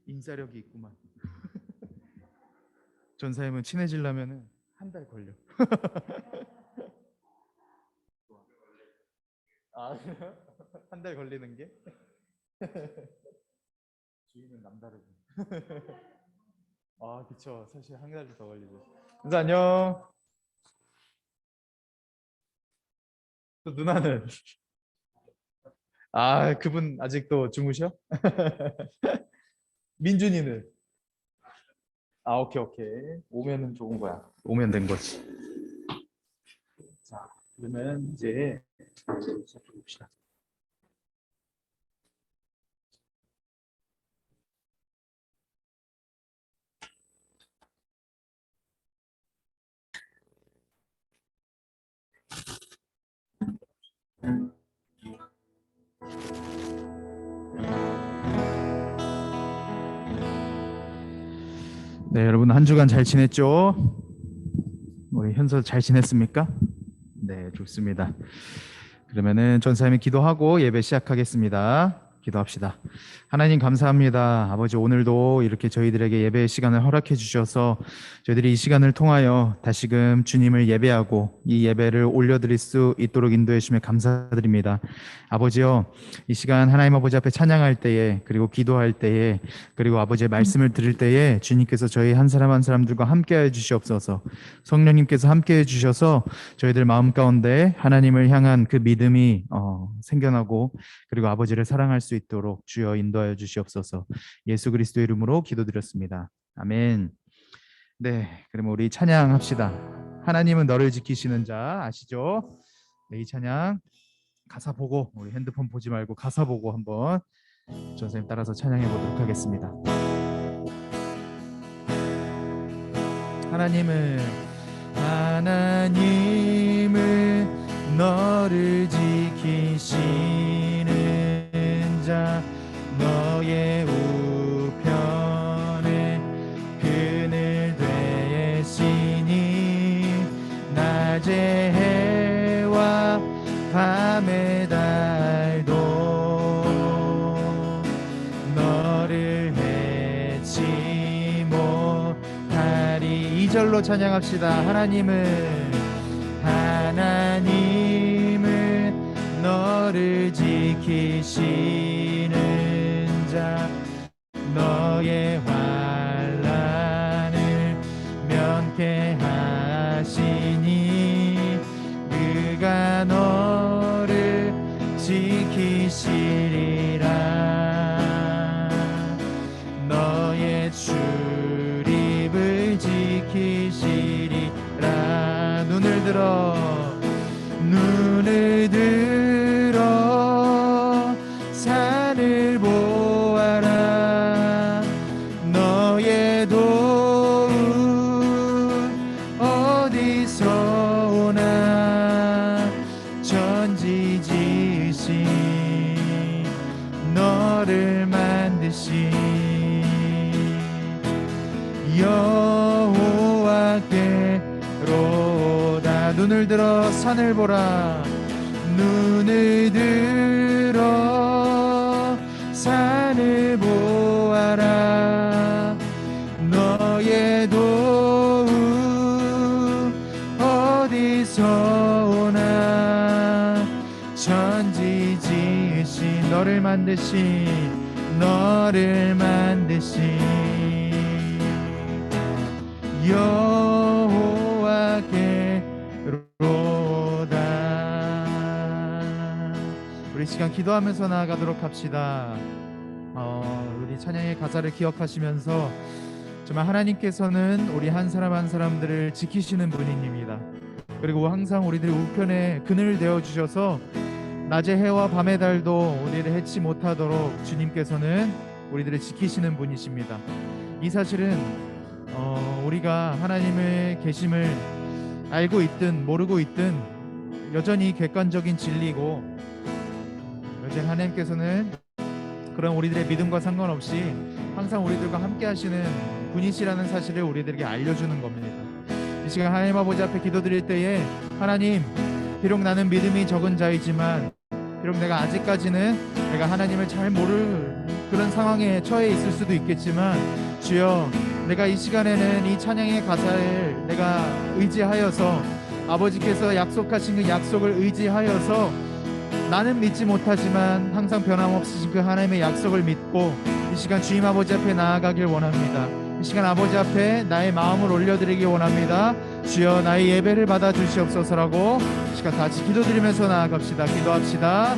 인싸력이 있구만. 전사님은 친해지려면 한 달 걸려. 아, 한 달 걸리는 게? 주인은 남다르고. 아, 그쵸. 사실 한 달이 더 걸리죠. 전사 안녕. 또 누나는? 아, 그분 아직도 주무셔? 민준이는? 아, 오케이, 오케이. 오면은 좋은 거야. 오면 된 거지. 자, 그러면 이제 시작해 봅시다. 네, 여러분 한 주간 잘 지냈죠? 우리 현서 잘 지냈습니까? 네, 좋습니다. 그러면은 전사님이 기도하고 예배 시작하겠습니다. 기도합시다. 하나님 감사합니다. 아버지 오늘도 이렇게 저희들에게 예배의 시간을 허락해 주셔서 저희들이 이 시간을 통하여 다시금 주님을 예배하고 이 예배를 올려드릴 수 있도록 인도해 주시며 감사드립니다. 아버지요, 이 시간 하나님 아버지 앞에 찬양할 때에 그리고 기도할 때에 그리고 아버지의 말씀을 들을 때에 주님께서 저희 한 사람 한 사람들과 함께하여 주시옵소서. 성령님께서 함께해 주셔서 저희들 마음 가운데 하나님을 향한 그 믿음이 생겨나고 그리고 아버지를 사랑할 수 있도록 주여 인도하여 주시옵소서. 예수 그리스도의 이름으로 기도드렸습니다. 아멘. 네, 그러면 우리 찬양합시다. 하나님은 너를 지키시는 자 아시죠? 네, 이 찬양 가사 보고 우리 핸드폰 보지 말고 가사 보고 한번 전선생님 따라서 찬양해 보도록 하겠습니다. 하나님은 너를 지키시는 자 너의 우편에 그늘 되시니 낮의 해와 밤의 달도 너를 해치 못하리. 2절로 찬양합시다. 하나님은 너를 지키시는 자 너의 환난을 면케하시니 그가 너를 지키시리라. 너의 출입을 지키시리라. 눈을 들어 산을 보아라. 너의 도움 어디서 오나. 천지지으신 너를 만드신 여호와께로다. 눈을 들어 산을 보라. 눈을 들어 산을 보아라. 너의 도움 어디서 오나. 천지 지으신 너를 만드신 여호와께로다. 우리 시간 기도하면서 나아가도록 합시다. 우리 찬양의 가사를 기억하시면서 정말 하나님께서는 우리 한 사람 한 사람들을 지키시는 분입니다. 그리고 항상 우리들 우편에 그늘 되어 주셔서 낮의 해와 밤의 달도 우리를 해치 못하도록 주님께서는 우리들을 지키시는 분이십니다. 이 사실은 우리가 하나님의 계심을 알고 있든 모르고 있든 여전히 객관적인 진리고 여전히 하나님께서는 그런 우리들의 믿음과 상관없이 항상 우리들과 함께 하시는 분이시라는 사실을 우리들에게 알려주는 겁니다. 이 시간 하나님 아버지 앞에 기도드릴 때에 하나님, 비록 나는 믿음이 적은 자이지만 비록 내가 아직까지는 내가 하나님을 잘 모르고 그런 상황에 처해 있을 수도 있겠지만, 주여, 내가 이 시간에는 이 찬양의 가사를 내가 의지하여서, 아버지께서 약속하신 그 약속을 의지하여서, 나는 믿지 못하지만 항상 변함없으신 그 하나님의 약속을 믿고 이 시간 주님 아버지 앞에 나아가길 원합니다. 이 시간 아버지 앞에 나의 마음을 올려드리기 원합니다. 주여, 나의 예배를 받아 주시옵소서라고 이 시간 같이 기도드리면서 나아갑시다. 기도합시다.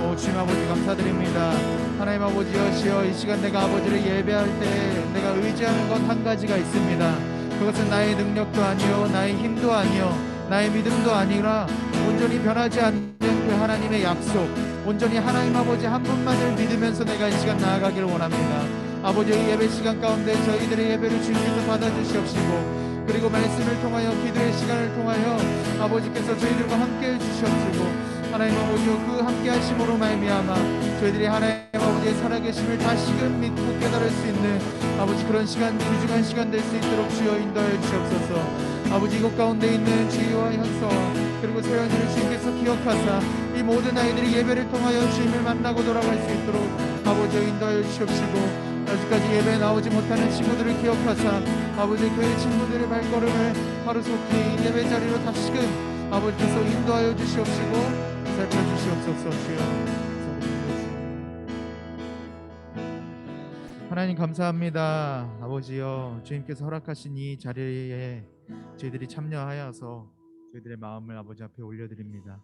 오, 주님 아버지 감사드립니다. 하나님 아버지여, 주여, 이 시간 내가 아버지를 예배할 때 내가 의지하는 것 한 가지가 있습니다. 그것은 나의 능력도 아니요, 나의 힘도 아니요, 나의 믿음도 아니라 온전히 변하지 않는 그 하나님의 약속, 온전히 하나님 아버지 한 분만을 믿으면서 내가 이 시간 나아가기를 원합니다. 아버지, 이 예배 시간 가운데 저희들의 예배를 주님께서 받아주시옵시고, 그리고 말씀을 통하여 기도의 시간을 통하여 아버지께서 저희들과 함께해 주시옵시고, 하나님 아버지여, 그 함께 하심으로 말미암아 저희들이 하나님 아버지의 살아계심을 다시금 믿고 깨달을 수 있는 아버지 그런 시간, 귀중한 시간 될 수 있도록 주여 인도하여 주시옵소서. 아버지, 이곳 가운데 있는 주희와 현서와 그리고 세연이를 주님께서 기억하사 이 모든 아이들이 예배를 통하여 주님을 만나고 돌아갈 수 있도록 아버지여 인도하여 주시옵시고, 아직까지 예배에 나오지 못하는 친구들을 기억하사 아버지 그 친구들의 발걸음을 하루속히 예배 자리로 다시금 아버지께서 인도하여 주시옵시고 살펴주시옵소서. 주여, 하나님 감사합니다. 아버지여, 주님께서 허락하신 이 자리에 저희들이 참여하여서 저희들의 마음을 아버지 앞에 올려드립니다.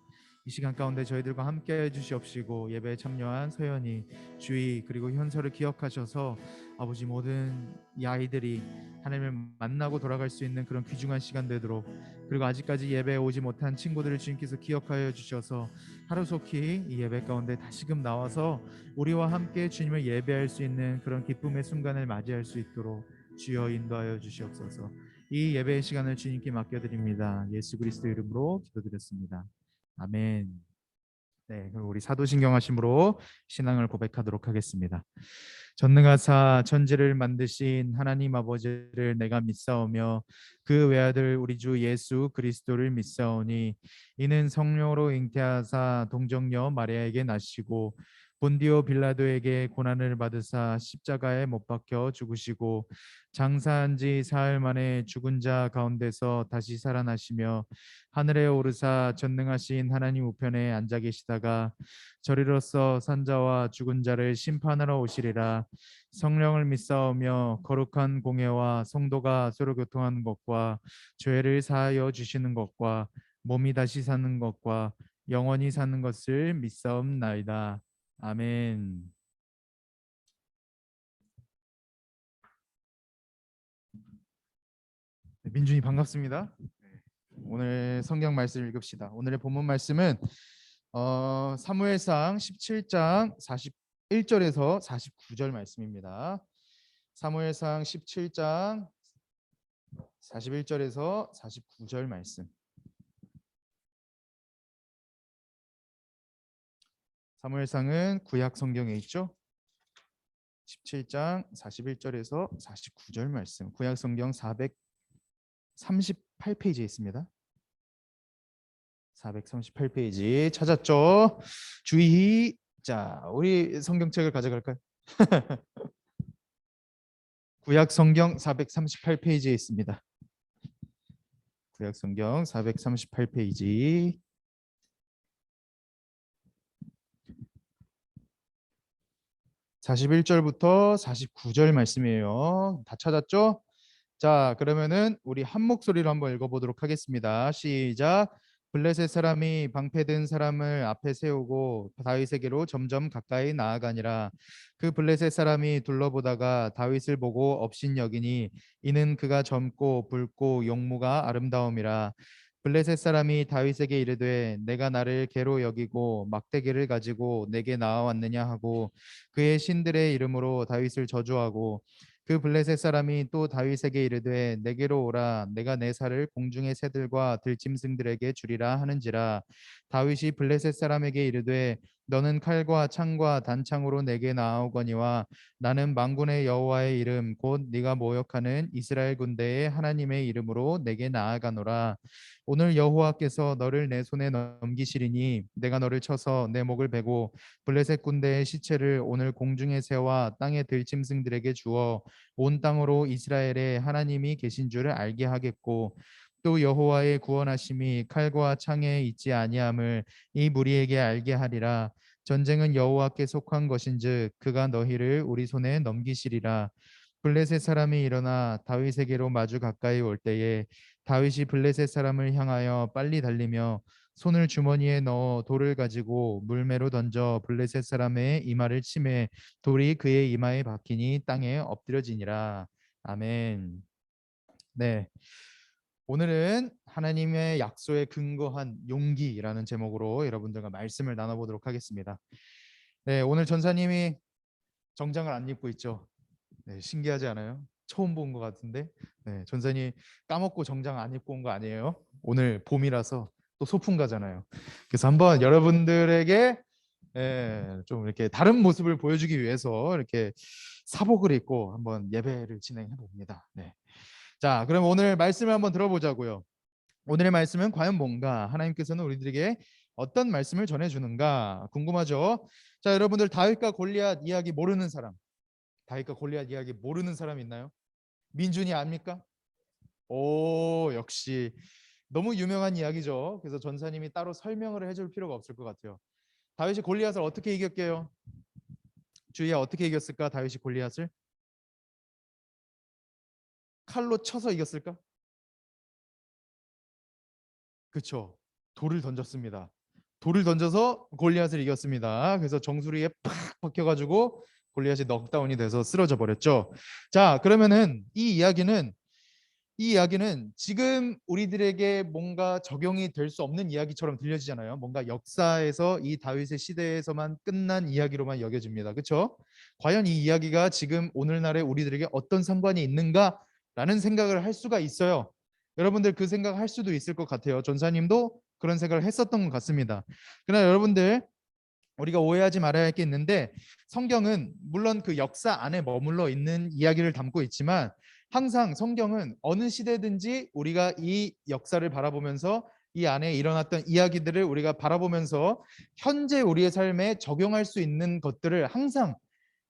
이 시간 가운데 저희들과 함께 해주시옵시고, 예배에 참여한 서연이, 주희 그리고 현서를 기억하셔서 아버지 모든 이 아이들이 하나님을 만나고 돌아갈 수 있는 그런 귀중한 시간 되도록, 그리고 아직까지 예배에 오지 못한 친구들을 주님께서 기억하여 주셔서 하루속히 이 예배 가운데 다시금 나와서 우리와 함께 주님을 예배할 수 있는 그런 기쁨의 순간을 맞이할 수 있도록 주여 인도하여 주시옵소서. 이 예배의 시간을 주님께 맡겨드립니다. 예수 그리스도 이름으로 기도드렸습니다. 아멘. 네, 그럼 우리 사도신경하심으로 신앙을 고백하도록 하겠습니다. 전능하사 천지를 만드신 하나님 아버지를 내가 믿사오며 그 외아들 우리 주 예수 그리스도를 믿사오니, 이는 성령으로 잉태하사 동정녀 마리아에게 나시고 본디오 빌라도에게 고난을 받으사 십자가에 못 박혀 죽으시고 장사한 지 사흘 만에 죽은 자 가운데서 다시 살아나시며 하늘에 오르사 전능하신 하나님 우편에 앉아 계시다가 저리로서 산자와 죽은 자를 심판하러 오시리라. 성령을 믿사오며 거룩한 공예와 성도가 서로 교통하는 것과 죄를 사하여 주시는 것과 몸이 다시 사는 것과 영원히 사는 것을 믿사옵나이다. 아멘. 민준이 반갑습니다. 오늘 성경 말씀 읽읍시다. 오늘의 본문 말씀은 사무엘상 17장 41절에서 49절 말씀입니다. 사무엘상 17장 41절에서 49절 말씀. 사무엘상은 구약 성경에 있죠. 17장 41절에서 49절 말씀. 구약 성경 438페이지에 있습니다. 438페이지 찾았죠? 주의. 자, 우리 성경책을 가져갈까요? 구약 성경 438페이지에 있습니다. 구약 성경 438페이지. (41절부터) (49절) 말씀이에요. 다 찾았죠? 자, 그러면은 우리 한 목소리로 한번 읽어보도록 하겠습니다. 시작. 블레셋 사람이 방패든 사람을 앞에 세우고 다윗에게로 점점 가까이 나아가니라. 그 블레셋 사람이 둘러보다가 다윗을 보고 업신여기니 이는 그가 젊고 붉고 용모가 아름다움이라. 블레셋 사람이 다윗에게 이르되 내가 나를 개로 여기고 막대기를 가지고 내게 나아왔느냐 하고 그의 신들의 이름으로 다윗을 저주하고, 그 블레셋 사람이 또 다윗에게 이르되 내게로 오라, 내가 내 살을 공중의 새들과 들짐승들에게 주리라 하는지라. 다윗이 블레셋 사람에게 이르되 너는 칼과 창과 단창으로 내게 나아오거니와 나는 만군의 여호와의 이름 곧 네가 모욕하는 이스라엘 군대의 하나님의 이름으로 내게 나아가노라. 오늘 여호와께서 너를 내 손에 넘기시리니 내가 너를 쳐서 내 목을 베고 블레셋 군대의 시체를 오늘 공중의 새와 땅의 들짐승들에게 주어 온 땅으로 이스라엘의 하나님이 계신 줄을 알게 하겠고 또 여호와의 구원하심이 칼과 창에 있지 아니함을 이 무리에게 알게 하리라. 전쟁은 여호와께 속한 것인즉 그가 너희를 우리 손에 넘기시리라. 블레셋 사람이 일어나 다윗에게로 마주 가까이 올 때에 다윗이 블레셋 사람을 향하여 빨리 달리며 손을 주머니에 넣어 돌을 가지고 물매로 던져 블레셋 사람의 이마를 치매 돌이 그의 이마에 박히니 땅에 엎드려지니라. 아멘. 네. 오늘은 하나님의 약속에 근거한 용기라는 제목으로 여러분들과 말씀을 나눠보도록 하겠습니다. 네, 오늘 전사님이 정장을 안 입고 있죠. 네, 신기하지 않아요? 처음 본 것 같은데, 네, 전사님 까먹고 정장 안 입고 온 거 아니에요? 오늘 봄이라서 또 소풍 가잖아요. 그래서 한번 여러분들에게 좀 이렇게 다른 모습을 보여주기 위해서 이렇게 사복을 입고 한번 예배를 진행해 봅니다. 네. 자, 그럼 오늘 말씀을 한번 들어보자고요. 오늘의 말씀은 과연 뭔가? 하나님께서는 우리들에게 어떤 말씀을 전해주는가 궁금하죠? 자, 여러분들 다윗과 골리앗 이야기 모르는 사람, 다윗과 골리앗 이야기 모르는 사람 있나요? 민준이 압니까? 오, 역시 너무 유명한 이야기죠. 그래서 전사님이 따로 설명을 해줄 필요가 없을 것 같아요. 다윗이 골리앗을 어떻게 이겼게요? 주희야, 어떻게 이겼을까? 다윗이 골리앗을 칼로 쳐서 이겼을까? 그렇죠. 돌을 던졌습니다. 돌을 던져서 골리앗을 이겼습니다. 그래서 정수리에 팍 박혀가지고 골리앗이 넉다운이 돼서 쓰러져 버렸죠. 자, 그러면은 이 이야기는 지금 우리들에게 뭔가 적용이 될 수 없는 이야기처럼 들려지잖아요. 뭔가 역사에서 이 다윗의 시대에서만 끝난 이야기로만 여겨집니다. 그렇죠? 과연 이 이야기가 지금 오늘날의 우리들에게 어떤 상관이 있는가라는 생각을 할 수가 있어요. 여러분들 그 생각할 수도 있을 것 같아요. 전사님도 그런 생각을 했었던 것 같습니다. 그러나 여러분들 우리가 오해하지 말아야 할 게 있는데 성경은 물론 그 역사 안에 머물러 있는 이야기를 담고 있지만 항상 성경은 어느 시대든지 우리가 이 역사를 바라보면서 이 안에 일어났던 이야기들을 우리가 바라보면서 현재 우리의 삶에 적용할 수 있는 것들을 항상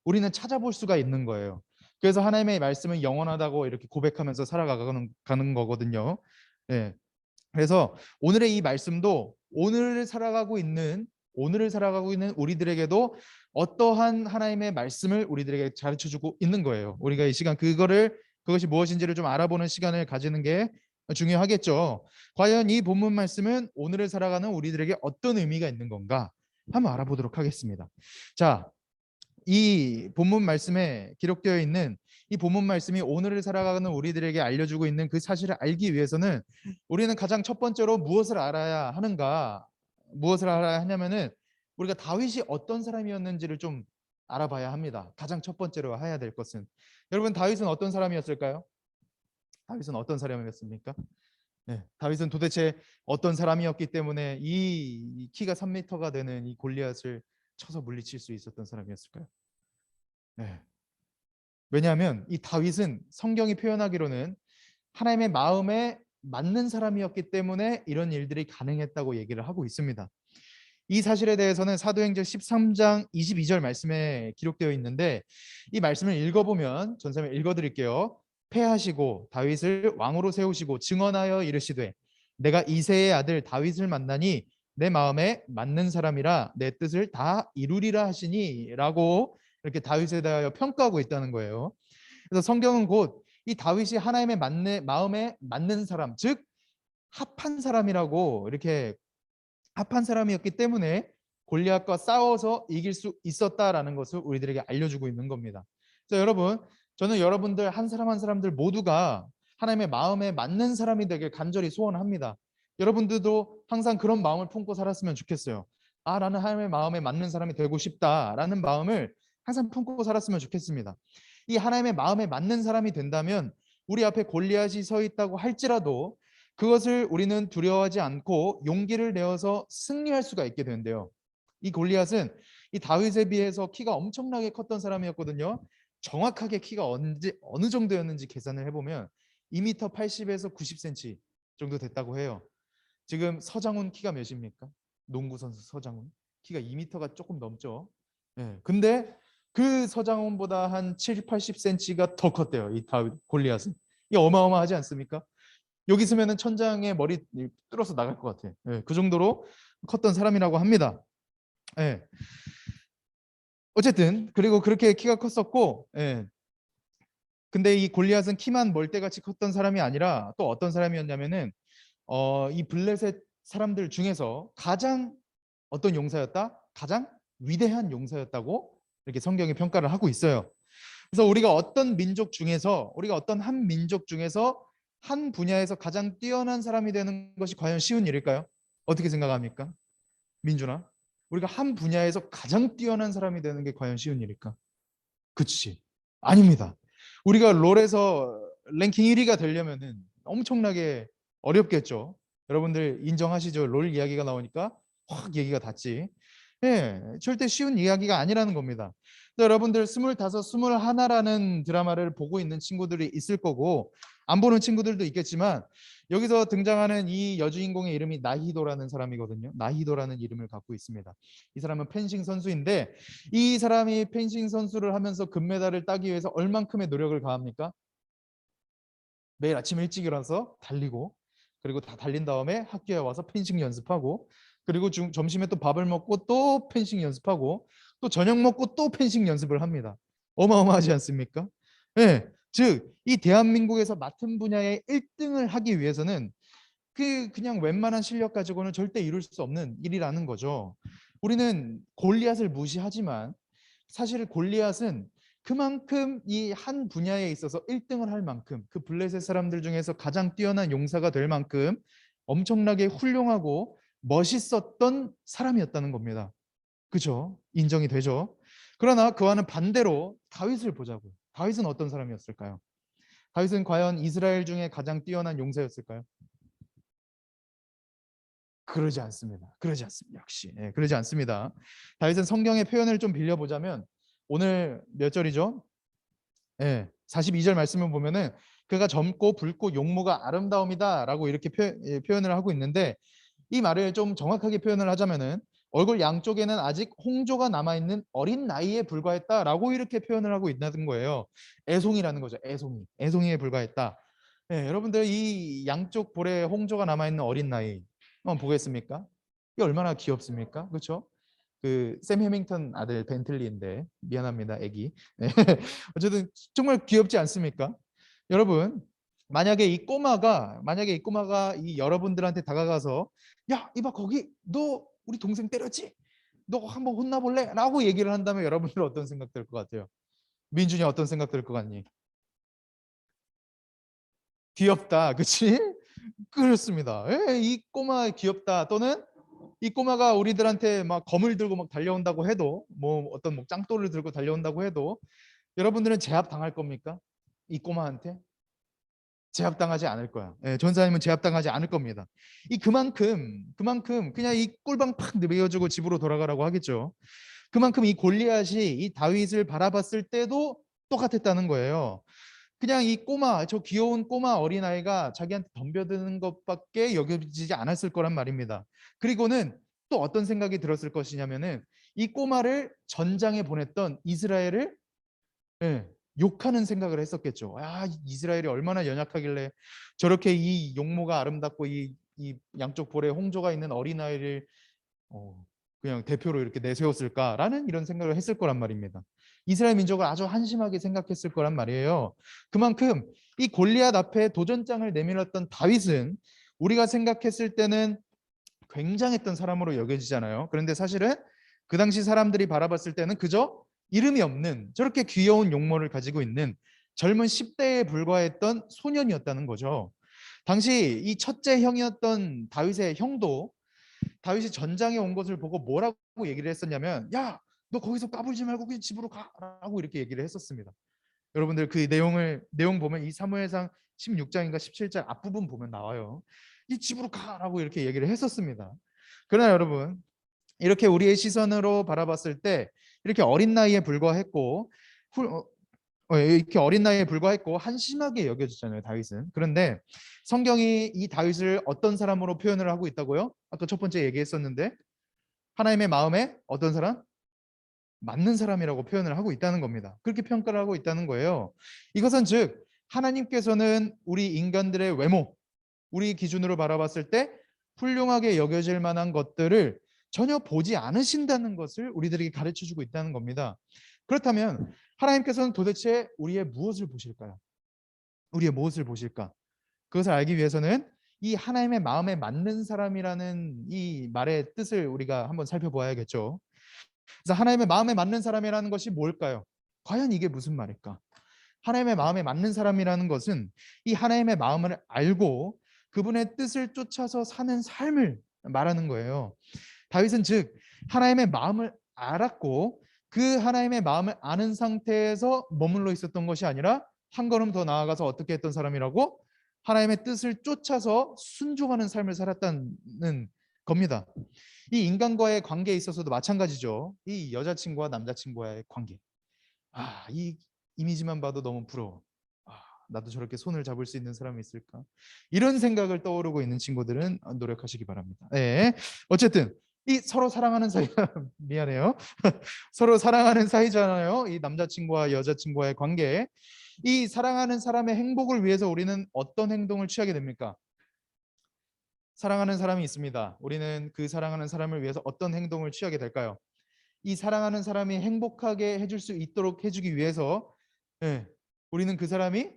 우리는 찾아볼 수가 있는 거예요. 그래서 하나님의 말씀은 영원하다고 이렇게 고백하면서 살아가는 거거든요. 네. 그래서 오늘의 이 말씀도 오늘을 살아가고 있는 우리들에게도 어떠한 하나님의 말씀을 우리들에게 가르쳐 주고 있는 거예요. 우리가 이 시간 그것이 무엇인지를 좀 알아보는 시간을 가지는 게 중요하겠죠. 과연 이 본문 말씀은 오늘을 살아가는 우리들에게 어떤 의미가 있는 건가? 한번 알아보도록 하겠습니다. 자, 이 본문 말씀에 기록되어 있는 이 본문 말씀이 오늘을 살아가는 우리들에게 알려주고 있는 그 사실을 알기 위해서는 우리는 가장 첫 번째로 무엇을 알아야 하는가? 무엇을 알아야 하냐면은 우리가 다윗이 어떤 사람이었는지를 좀 알아봐야 합니다. 가장 첫 번째로 해야 될 것은 여러분 다윗은 어떤 사람이었을까요? 다윗은 어떤 사람이었습니까? 네, 다윗은 도대체 어떤 사람이었기 때문에 이 키가 3m가 되는 이 골리앗을 쳐서 물리칠 수 있었던 사람이었을까요? 네. 왜냐하면 이 다윗은 성경이 표현하기로는 하나님의 마음에 맞는 사람이었기 때문에 이런 일들이 가능했다고 얘기를 하고 있습니다. 이 사실에 대해서는 사도행전 13장 22절 말씀에 기록되어 있는데 이 말씀을 읽어보면 전사님 읽어드릴게요. 패하시고 다윗을 왕으로 세우시고 증언하여 이르시되 내가 이새의 아들 다윗을 만나니 내 마음에 맞는 사람이라 내 뜻을 다 이루리라 하시니라고 이렇게 다윗에 대하여 평가하고 있다는 거예요. 그래서 성경은 곧 이 다윗이 하나님의 마음에 맞는 사람, 즉 합한 사람이라고 이렇게 합한 사람이었기 때문에 골리앗과 싸워서 이길 수 있었다라는 것을 우리들에게 알려주고 있는 겁니다. 그래서 여러분, 저는 여러분들 한 사람 한 사람들 모두가 하나님의 마음에 맞는 사람이 되길 간절히 소원합니다. 여러분들도 항상 그런 마음을 품고 살았으면 좋겠어요. 아, 나는 하나님의 마음에 맞는 사람이 되고 싶다라는 마음을 항상 품고 살았으면 좋겠습니다. 이 하나님의 마음에 맞는 사람이 된다면 우리 앞에 골리앗이 서 있다고 할지라도 그것을 우리는 두려워하지 않고 용기를 내어서 승리할 수가 있게 되는데요. 이 골리앗은 이 다윗에 비해서 키가 엄청나게 컸던 사람이었거든요. 정확하게 키가 어느 정도였는지 계산을 해보면 2m 80에서 90cm 정도 됐다고 해요. 지금 서장훈 키가 몇입니까? 농구 선수 서장훈 키가 2m가 조금 넘죠. 예. 근데 그 서장훈보다 한 7, 80cm가 더 컸대요. 이 다윗 골리앗은. 이 어마어마하지 않습니까? 여기 있으면은 천장에 머리 뚫어서 나갈 것 같아요. 예. 그 정도로 컸던 사람이라고 합니다. 예. 어쨌든 그리고 그렇게 키가 컸었고, 예. 근데 이 골리앗은 키만 멀대같이 컸던 사람이 아니라 또 어떤 사람이었냐면은 이 블레셋 사람들 중에서 가장 어떤 용사였다? 가장 위대한 용사였다고 이렇게 성경이 평가를 하고 있어요. 그래서 우리가 어떤 한 민족 중에서 한 분야에서 가장 뛰어난 사람이 되는 것이 과연 쉬운 일일까요? 어떻게 생각합니까? 민준아, 우리가 한 분야에서 가장 뛰어난 사람이 되는 게 과연 쉬운 일일까? 그치? 아닙니다. 우리가 롤에서 랭킹 1위가 되려면은 엄청나게 어렵겠죠. 여러분들 인정하시죠? 롤 이야기가 나오니까 확 얘기가 닿지. 예, 절대 쉬운 이야기가 아니라는 겁니다. 여러분들 25, 21라는 드라마를 보고 있는 친구들이 있을 거고 안 보는 친구들도 있겠지만 여기서 등장하는 이 여주인공의 이름이 나히도라는 사람이거든요. 나히도라는 이름을 갖고 있습니다. 이 사람은 펜싱 선수인데 이 사람이 펜싱 선수를 하면서 금메달을 따기 위해서 얼만큼의 노력을 가합니까? 매일 아침 일찍 일어나서 달리고 그리고 다 달린 다음에 학교에 와서 펜싱 연습하고 그리고 점심에 또 밥을 먹고 또 펜싱 연습하고 또 저녁 먹고 또 펜싱 연습을 합니다. 어마어마하지 않습니까? 네, 즉 이 대한민국에서 맡은 분야의 1등을 하기 위해서는 그냥 웬만한 실력 가지고는 절대 이룰 수 없는 일이라는 거죠. 우리는 골리앗을 무시하지만 사실 골리앗은 그만큼 이 한 분야에 있어서 1등을 할 만큼 그 블레셋 사람들 중에서 가장 뛰어난 용사가 될 만큼 엄청나게 훌륭하고 멋있었던 사람이었다는 겁니다. 그죠? 인정이 되죠? 그러나 그와는 반대로 다윗을 보자고요. 다윗은 어떤 사람이었을까요? 다윗은 과연 이스라엘 중에 가장 뛰어난 용사였을까요? 그러지 않습니다. 그러지 않습니다. 역시 그러지 않습니다. 다윗은 성경의 표현을 좀 빌려보자면 오늘 몇 절이죠? 42절 말씀을 보면은 그가 젊고 붉고 용모가 아름다움이다라고 이렇게 표현을 하고 있는데 이 말을 좀 정확하게 표현을 하자면은 얼굴 양쪽에는 아직 홍조가 남아있는 어린 나이에 불과했다라고 이렇게 표현을 하고 있다는 거예요. 애송이라는 거죠. 애송이에 불과했다. 여러분들 이 양쪽 볼에 홍조가 남아있는 어린 나이 한번 보겠습니까? 이게 얼마나 귀엽습니까? 그렇죠? 그샘 해밍턴 아들 벤틀리인데 미안합니다, 애기. 네. 어쨌든 정말 귀엽지 않습니까? 여러분, 만약에 이 꼬마가 이 여러분들한테 다가가서 야, 이봐 거기 너 우리 동생 때렸지? 너 한번 혼나볼래? 라고 얘기를 한다면 여러분들 어떤 생각 들 것 같아요? 민준이 어떤 생각 들 것 같니? 귀엽다, 그치? 그렇습니다. 이 꼬마 귀엽다 또는 이 꼬마가 우리들한테 막 검을 들고 막 달려온다고 해도 뭐 어떤 뭐 짱돌을 들고 달려온다고 해도 여러분들은 제압 당할 겁니까? 이 꼬마한테 제압당하지 않을 거야. 전사님은 제압당하지 않을 겁니다. 이 그만큼 그냥 이 꿀방 팍 내어주고 집으로 돌아가라고 하겠죠. 그만큼 이 골리앗이 이 다윗을 바라봤을 때도 똑같았다는 거예요. 그냥 저 귀여운 꼬마 어린아이가 자기한테 덤벼드는 것밖에 여겨지지 않았을 거란 말입니다. 그리고는 또 어떤 생각이 들었을 것이냐면은 이 꼬마를 전장에 보냈던 이스라엘을 예, 욕하는 생각을 했었겠죠. 이스라엘이 얼마나 연약하길래 저렇게 이 용모가 아름답고 이 양쪽 볼에 홍조가 있는 어린아이를 어, 그냥 대표로 이렇게 내세웠을까라는 이런 생각을 했을 거란 말입니다. 이스라엘 민족을 아주 한심하게 생각했을 거란 말이에요. 그만큼 이 골리앗 앞에 도전장을 내밀었던 다윗은 우리가 생각했을 때는 굉장했던 사람으로 여겨지잖아요. 그런데 사실은 그 당시 사람들이 바라봤을 때는 그저 이름이 없는 저렇게 귀여운 용모를 가지고 있는 젊은 10대에 불과했던 소년이었다는 거죠. 당시 이 첫째 형이었던 다윗의 형도 다윗이 전장에 온 것을 보고 뭐라고 얘기를 했었냐면 야, 너 거기서 까불지 말고 그냥 집으로 가라고 이렇게 얘기를 했었습니다. 여러분들 그 내용 보면 이 사무엘상 16장인가 17장 앞부분 보면 나와요. 이 집으로 가라고 이렇게 얘기를 했었습니다. 그러나 여러분 이렇게 우리의 시선으로 바라봤을 때 이렇게 어린 나이에 불과했고 이렇게 어린 나이에 불과했고 한심하게 여겨졌잖아요, 다윗은. 그런데 성경이 이 다윗을 어떤 사람으로 표현을 하고 있다고요? 아까 첫 번째 얘기했었는데 하나님의 마음에 어떤 사람? 맞는 사람이라고 표현을 하고 있다는 겁니다. 그렇게 평가를 하고 있다는 거예요. 이것은 즉 하나님께서는 우리 인간들의 외모, 우리 기준으로 바라봤을 때 훌륭하게 여겨질 만한 것들을 전혀 보지 않으신다는 것을 우리들에게 가르쳐주고 있다는 겁니다. 그렇다면 하나님께서는 도대체 우리의 무엇을 보실까요? 우리의 무엇을 보실까? 그것을 알기 위해서는 이 하나님의 마음에 맞는 사람이라는 이 말의 뜻을 우리가 한번 살펴보아야겠죠. 그래서 하나님의 마음에 맞는 사람이라는 것이 뭘까요? 과연 이게 무슨 말일까? 하나님의 마음에 맞는 사람이라는 것은 이 하나님의 마음을 알고 그분의 뜻을 쫓아서 사는 삶을 말하는 거예요. 다윗은 즉 하나님의 마음을 알았고 그 하나님의 마음을 아는 상태에서 머물러 있었던 것이 아니라 한 걸음 더 나아가서 어떻게 했던 사람이라고? 하나님의 뜻을 쫓아서 순종하는 삶을 살았다는 겁니다. 이 인간과의 관계에 있어서도 마찬가지죠. 이 여자친구와 남자친구와의 관계. 이 이미지만 봐도 너무 부러워. 나도 저렇게 손을 잡을 수 있는 사람이 있을까? 이런 생각을 떠오르고 있는 친구들은 노력하시기 바랍니다. 네. 어쨌든 이 서로 사랑하는 사이 미안해요. 서로 사랑하는 사이잖아요. 이 남자친구와 여자친구와의 관계. 이 사랑하는 사람의 행복을 위해서 우리는 어떤 행동을 취하게 됩니까? 사랑하는 사람이 있습니다. 우리는 그 사랑하는 사람을 위해서 어떤 행동을 취하게 될까요? 이 사랑하는 사람이 행복하게 해줄 수 있도록 해주기 위해서 우리는 그 사람이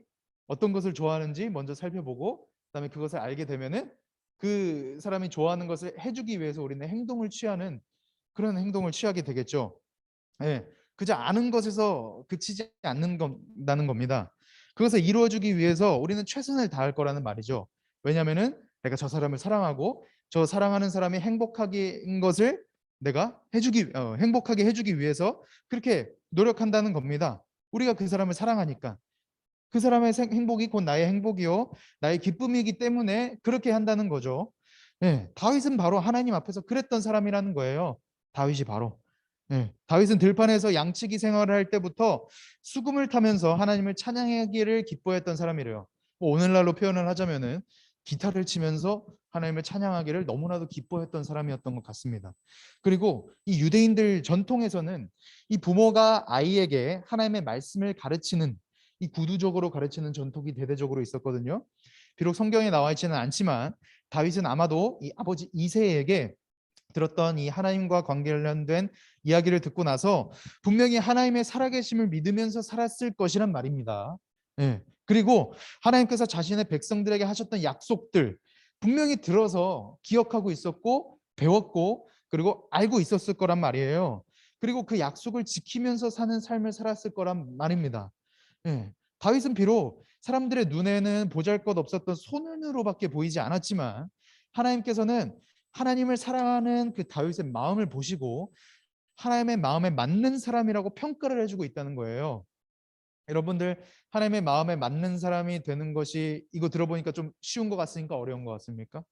어떤 것을 좋아하는지 먼저 살펴보고 그다음에 그것을 알게 되면은 그 사람이 좋아하는 것을 해주기 위해서 우리는 행동을 취하는 그런 행동을 취하게 되겠죠. 그저 아는 것에서 그치지 않는다는 겁니다. 그것을 이루어주기 위해서 우리는 최선을 다할 거라는 말이죠. 왜냐하면은 내가 저 사람을 사랑하고 저 사랑하는 사람이 행복하게인 것을 내가 행복하게 해주기 위해서 그렇게 노력한다는 겁니다. 우리가 그 사람을 사랑하니까 그 사람의 행복이 곧 나의 행복이요 나의 기쁨이기 때문에 그렇게 한다는 거죠. 다윗은 바로 하나님 앞에서 그랬던 사람이라는 거예요. 다윗이 바로. 다윗은 들판에서 양치기 생활을 할 때부터 수금을 타면서 하나님을 찬양하기를 기뻐했던 사람이래요. 뭐 오늘날로 표현을 하자면은 기타를 치면서 하나님을 찬양하기를 너무나도 기뻐했던 사람이었던 것 같습니다. 그리고 이 유대인들 전통에서는 이 부모가 아이에게 하나님의 말씀을 가르치는 이 구두적으로 가르치는 전통이 대대적으로 있었거든요. 비록 성경에 나와 있지는 않지만 다윗은 아마도 이 아버지 이새에게 들었던 이 하나님과 관련된 이야기를 듣고 나서 분명히 하나님의 살아계심을 믿으면서 살았을 것이란 말입니다. 그리고 하나님께서 자신의 백성들에게 하셨던 약속들 분명히 들어서 기억하고 있었고 배웠고 그리고 알고 있었을 거란 말이에요. 그리고 그 약속을 지키면서 사는 삶을 살았을 거란 말입니다. 다윗은 비록 사람들의 눈에는 보잘것없었던 소년으로밖에 보이지 않았지만 하나님께서는 하나님을 사랑하는 그 다윗의 마음을 보시고 하나님의 마음에 맞는 사람이라고 평가를 해주고 있다는 거예요. 여러분들 하나님의 마음에 맞는 사람이 되는 것이 이거 들어보니까 좀 쉬운 것 같습니까? 어려운 것 같습니까?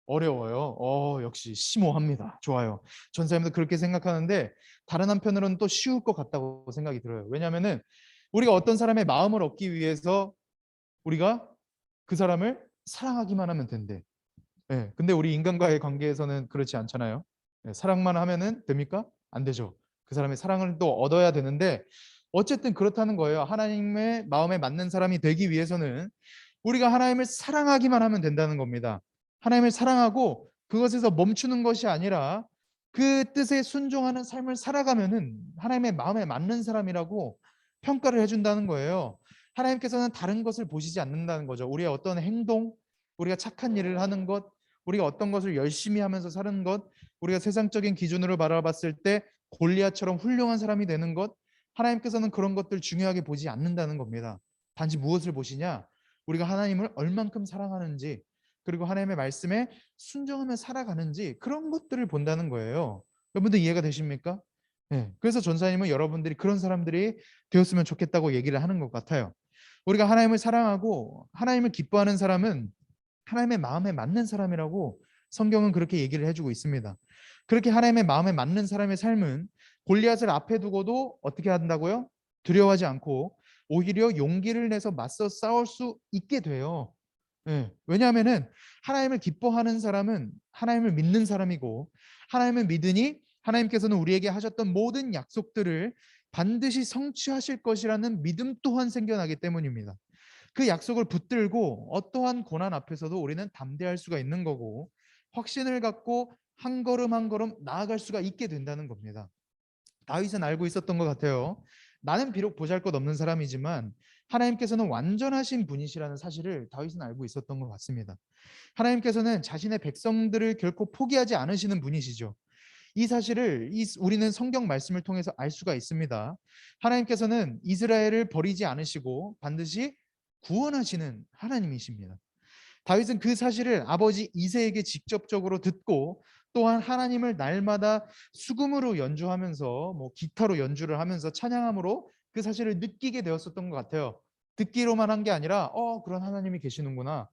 어려워요. 역시 심오합니다. 좋아요. 전사님도 그렇게 생각하는데 다른 한편으로는 또 쉬울 것 같다고 생각이 들어요. 왜냐하면은 우리가 어떤 사람의 마음을 얻기 위해서 우리가 그 사람을 사랑하기만 하면 된대. 근데 우리 인간과의 관계에서는 그렇지 않잖아요. 사랑만 하면은 됩니까? 안 되죠. 그 사람의 사랑을 또 얻어야 되는데 어쨌든 그렇다는 거예요. 하나님의 마음에 맞는 사람이 되기 위해서는 우리가 하나님을 사랑하기만 하면 된다는 겁니다. 하나님을 사랑하고 그것에서 멈추는 것이 아니라 그 뜻에 순종하는 삶을 살아가면은 하나님의 마음에 맞는 사람이라고 평가를 해준다는 거예요. 하나님께서는 다른 것을 보시지 않는다는 거죠. 우리의 어떤 행동, 우리가 착한 일을 하는 것, 우리가 어떤 것을 열심히 하면서 사는 것, 우리가 세상적인 기준으로 바라봤을 때 골리앗처럼 훌륭한 사람이 되는 것, 하나님께서는 그런 것들 중요하게 보지 않는다는 겁니다. 단지 무엇을 보시냐? 우리가 하나님을 얼만큼 사랑하는지, 그리고 하나님의 말씀에 순종하며 살아가는지 그런 것들을 본다는 거예요. 여러분들 이해가 되십니까? 그래서 전사님은 여러분들이 그런 사람들이 되었으면 좋겠다고 얘기를 하는 것 같아요. 우리가 하나님을 사랑하고 하나님을 기뻐하는 사람은 하나님의 마음에 맞는 사람이라고 성경은 그렇게 얘기를 해주고 있습니다. 그렇게 하나님의 마음에 맞는 사람의 삶은 골리앗을 앞에 두고도 어떻게 한다고요? 두려워하지 않고 오히려 용기를 내서 맞서 싸울 수 있게 돼요. 예. 왜냐하면은 하나님을 기뻐하는 사람은 하나님을 믿는 사람이고, 하나님을 믿으니 하나님께서는 우리에게 하셨던 모든 약속들을 반드시 성취하실 것이라는 믿음 또한 생겨나기 때문입니다. 그 약속을 붙들고 어떠한 고난 앞에서도 우리는 담대할 수가 있는 거고, 확신을 갖고 한 걸음 한 걸음 나아갈 수가 있게 된다는 겁니다. 다윗은 알고 있었던 것 같아요. 나는 비록 보잘것없는 사람이지만 하나님께서는 완전하신 분이시라는 사실을 다윗은 알고 있었던 것 같습니다. 하나님께서는 자신의 백성들을 결코 포기하지 않으시는 분이시죠. 이 사실을 우리는 성경 말씀을 통해서 알 수가 있습니다. 하나님께서는 이스라엘을 버리지 않으시고 반드시 구원하시는 하나님이십니다. 다윗은 그 사실을 아버지 이새에게 직접적으로 듣고, 또한 하나님을 날마다 수금으로 연주하면서 기타로 연주를 하면서 찬양함으로 그 사실을 느끼게 되었었던 것 같아요. 듣기로만 한 게 아니라 그런 하나님이 계시는구나.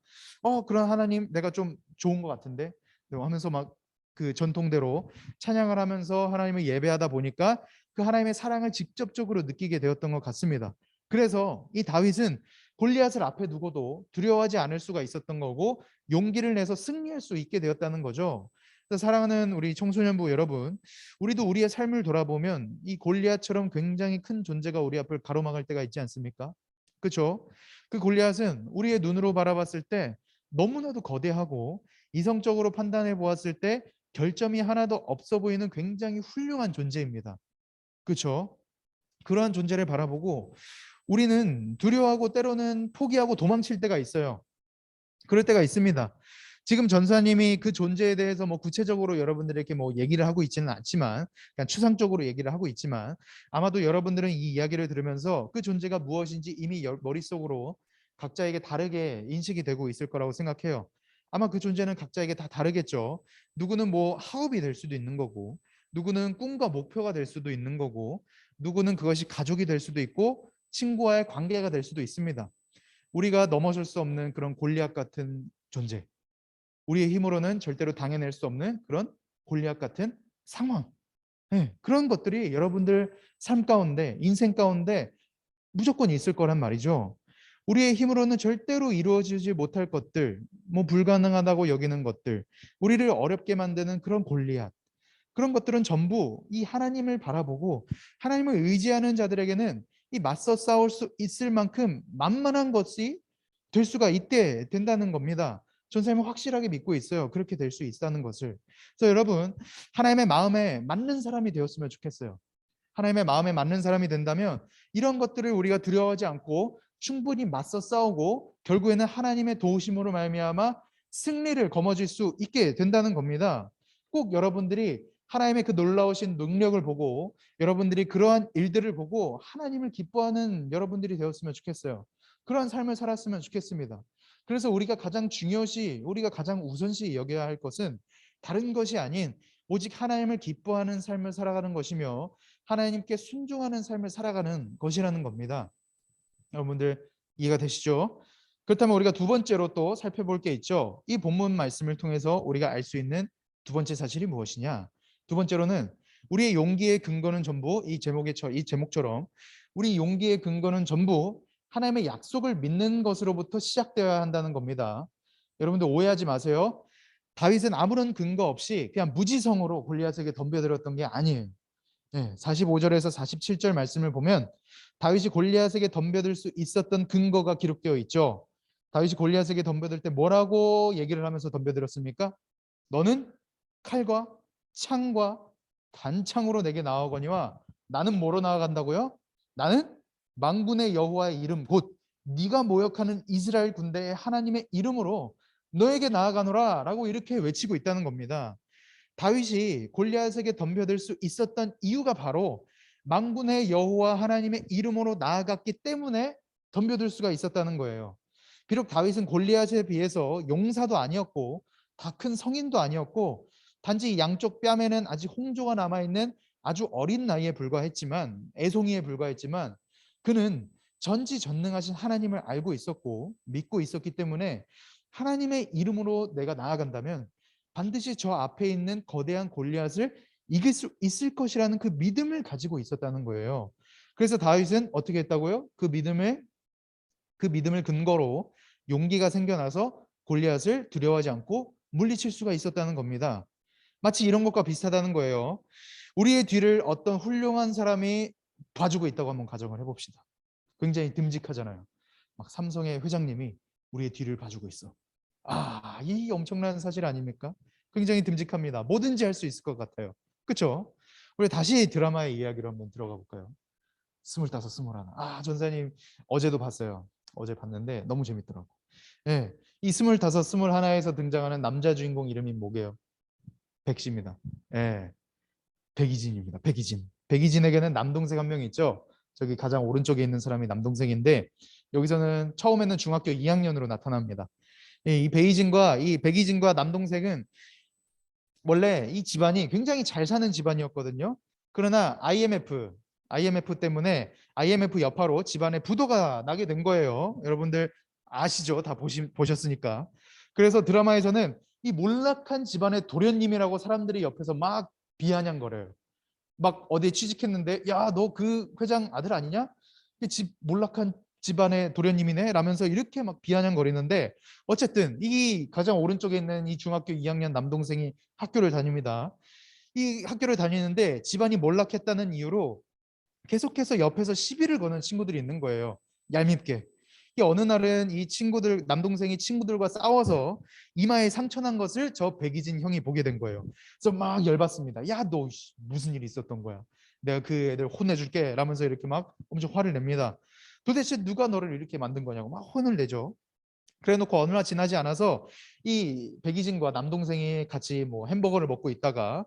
그런 하나님 내가 좀 좋은 것 같은데 하면서 막 그 전통대로 찬양을 하면서 하나님을 예배하다 보니까 그 하나님의 사랑을 직접적으로 느끼게 되었던 것 같습니다. 그래서 이 다윗은 골리앗을 앞에 두고도 두려워하지 않을 수가 있었던 거고, 용기를 내서 승리할 수 있게 되었다는 거죠. 그래서 사랑하는 우리 청소년부 여러분, 우리도 우리의 삶을 돌아보면 이 골리앗처럼 굉장히 큰 존재가 우리 앞을 가로막을 때가 있지 않습니까? 그렇죠? 그 골리앗은 우리의 눈으로 바라봤을 때 너무나도 거대하고, 이성적으로 판단해 보았을 때 결점이 하나도 없어 보이는 굉장히 훌륭한 존재입니다. 그렇죠? 그러한 존재를 바라보고 우리는 두려워하고 때로는 포기하고 도망칠 때가 있어요. 그럴 때가 있습니다. 지금 전사님이 그 존재에 대해서 구체적으로 여러분들에게 얘기를 하고 있지는 않지만, 그냥 추상적으로 얘기를 하고 있지만, 아마도 여러분들은 이 이야기를 들으면서 그 존재가 무엇인지 이미 머릿속으로 각자에게 다르게 인식이 되고 있을 거라고 생각해요. 아마 그 존재는 각자에게 다 다르겠죠. 누구는 하업이 될 수도 있는 거고, 누구는 꿈과 목표가 될 수도 있는 거고, 누구는 그것이 가족이 될 수도 있고 친구와의 관계가 될 수도 있습니다. 우리가 넘어설 수 없는 그런 골리앗 같은 존재, 우리의 힘으로는 절대로 당해낼 수 없는 그런 골리앗 같은 상황, 그런 것들이 여러분들 삶 가운데, 인생 가운데 무조건 있을 거란 말이죠. 우리의 힘으로는 절대로 이루어지지 못할 것들, 불가능하다고 여기는 것들, 우리를 어렵게 만드는 그런 골리앗, 그런 것들은 전부 이 하나님을 바라보고 하나님을 의지하는 자들에게는 이 맞서 싸울 수 있을 만큼 만만한 것이 될 수가 있게 된다는 겁니다. 전사님은 확실하게 믿고 있어요. 그렇게 될 수 있다는 것을. 그래서 여러분, 하나님의 마음에 맞는 사람이 되었으면 좋겠어요. 하나님의 마음에 맞는 사람이 된다면 이런 것들을 우리가 두려워하지 않고 충분히 맞서 싸우고 결국에는 하나님의 도우심으로 말미암아 승리를 거머쥘 수 있게 된다는 겁니다. 꼭 여러분들이 하나님의 그 놀라우신 능력을 보고, 여러분들이 그러한 일들을 보고 하나님을 기뻐하는 여러분들이 되었으면 좋겠어요. 그러한 삶을 살았으면 좋겠습니다. 그래서 우리가 가장 중요시, 우리가 가장 우선시 여겨야 할 것은 다른 것이 아닌 오직 하나님을 기뻐하는 삶을 살아가는 것이며 하나님께 순종하는 삶을 살아가는 것이라는 겁니다. 여러분들 이해가 되시죠? 그렇다면 우리가 두 번째로 또 살펴볼 게 있죠. 이 본문 말씀을 통해서 우리가 알 수 있는 두 번째 사실이 무엇이냐? 두 번째로는 우리의 용기의 근거는 전부 이 제목처럼 우리 용기의 근거는 전부 하나님의 약속을 믿는 것으로부터 시작되어야 한다는 겁니다. 여러분들 오해하지 마세요. 다윗은 아무런 근거 없이 그냥 무지성으로 골리앗에게 덤벼들었던 게 아니에요. 45절에서 47절 말씀을 보면 다윗이 골리앗에게 덤벼들 수 있었던 근거가 기록되어 있죠. 다윗이 골리앗에게 덤벼들 때 뭐라고 얘기를 하면서 덤벼들었습니까? 너는 칼과 창과 단창으로 내게 나아오거니와 나는 뭐로 나아간다고요? 나는 만군의 여호와의 이름 곧 네가 모욕하는 이스라엘 군대의 하나님의 이름으로 너에게 나아가노라 라고 이렇게 외치고 있다는 겁니다. 다윗이 골리앗에게 덤벼들 수 있었던 이유가 바로 만군의 여호와 하나님의 이름으로 나아갔기 때문에 덤벼들 수가 있었다는 거예요. 비록 다윗은 골리앗에 비해서 용사도 아니었고 다 큰 성인도 아니었고 단지 양쪽 뺨에는 아직 홍조가 남아있는 아주 어린 나이에 불과했지만, 애송이에 불과했지만, 그는 전지전능하신 하나님을 알고 있었고 믿고 있었기 때문에 하나님의 이름으로 내가 나아간다면 반드시 저 앞에 있는 거대한 골리앗을 이길 수 있을 것이라는 그 믿음을 가지고 있었다는 거예요. 그래서 다윗은 어떻게 했다고요? 그 믿음을 근거로 용기가 생겨나서 골리앗을 두려워하지 않고 물리칠 수가 있었다는 겁니다. 마치 이런 것과 비슷하다는 거예요. 우리의 뒤를 어떤 훌륭한 사람이 봐주고 있다고 한번 가정을 해봅시다. 굉장히 듬직하잖아요. 막 삼성의 회장님이 우리의 뒤를 봐주고 있어. 아, 이 엄청난 사실 아닙니까? 굉장히 듬직합니다. 뭐든지 할 수 있을 것 같아요. 그렇죠? 우리 다시 드라마의 이야기로 한번 들어가 볼까요? 25, 21. 아, 전사님 어제도 봤어요. 어제 봤는데 너무 재밌더라고. 예, 이 25, 21에서 등장하는 남자 주인공 이름이 뭐게요? 백시입니다. 예, 백이진입니다. 백이진. 백이진에게는 남동생 한 명이 있죠. 저기 가장 오른쪽에 있는 사람이 남동생인데 여기서는 처음에는 중학교 2학년으로 나타납니다. 이 베이진과 이 백이진과 남동생은 원래 이 집안이 굉장히 잘 사는 집안이었거든요. 그러나 IMF 때문에 IMF 여파로 집안에 부도가 나게 된 거예요. 여러분들 아시죠? 다 보셨으니까. 그래서 드라마에서는 이 몰락한 집안의 도련님이라고 사람들이 옆에서 막 비아냥거려요. 막 어디에 취직했는데 야, 너 그 회장 아들 아니냐? 집 몰락한 집안의 도련님이네 라면서 이렇게 막 비아냥거리는데 어쨌든 이 가장 오른쪽에 있는 이 중학교 2학년 남동생이 학교를 다닙니다. 이 학교를 다니는데 집안이 몰락했다는 이유로 계속해서 옆에서 시비를 거는 친구들이 있는 거예요. 얄밉게. 이 어느 날은 이 친구들 남동생이 친구들과 싸워서 이마에 상처 난 것을 저 백이진 형이 보게 된 거예요. 그래서 막 열받습니다. 야, 너 무슨 일이 있었던 거야? 내가 그 애들 혼내줄게 라면서 이렇게 막 엄청 화를 냅니다. 도대체 누가 너를 이렇게 만든 거냐고 막 혼을 내죠. 그래놓고 어느 날 지나지 않아서 이 백이진과 남동생이 같이 뭐 햄버거를 먹고 있다가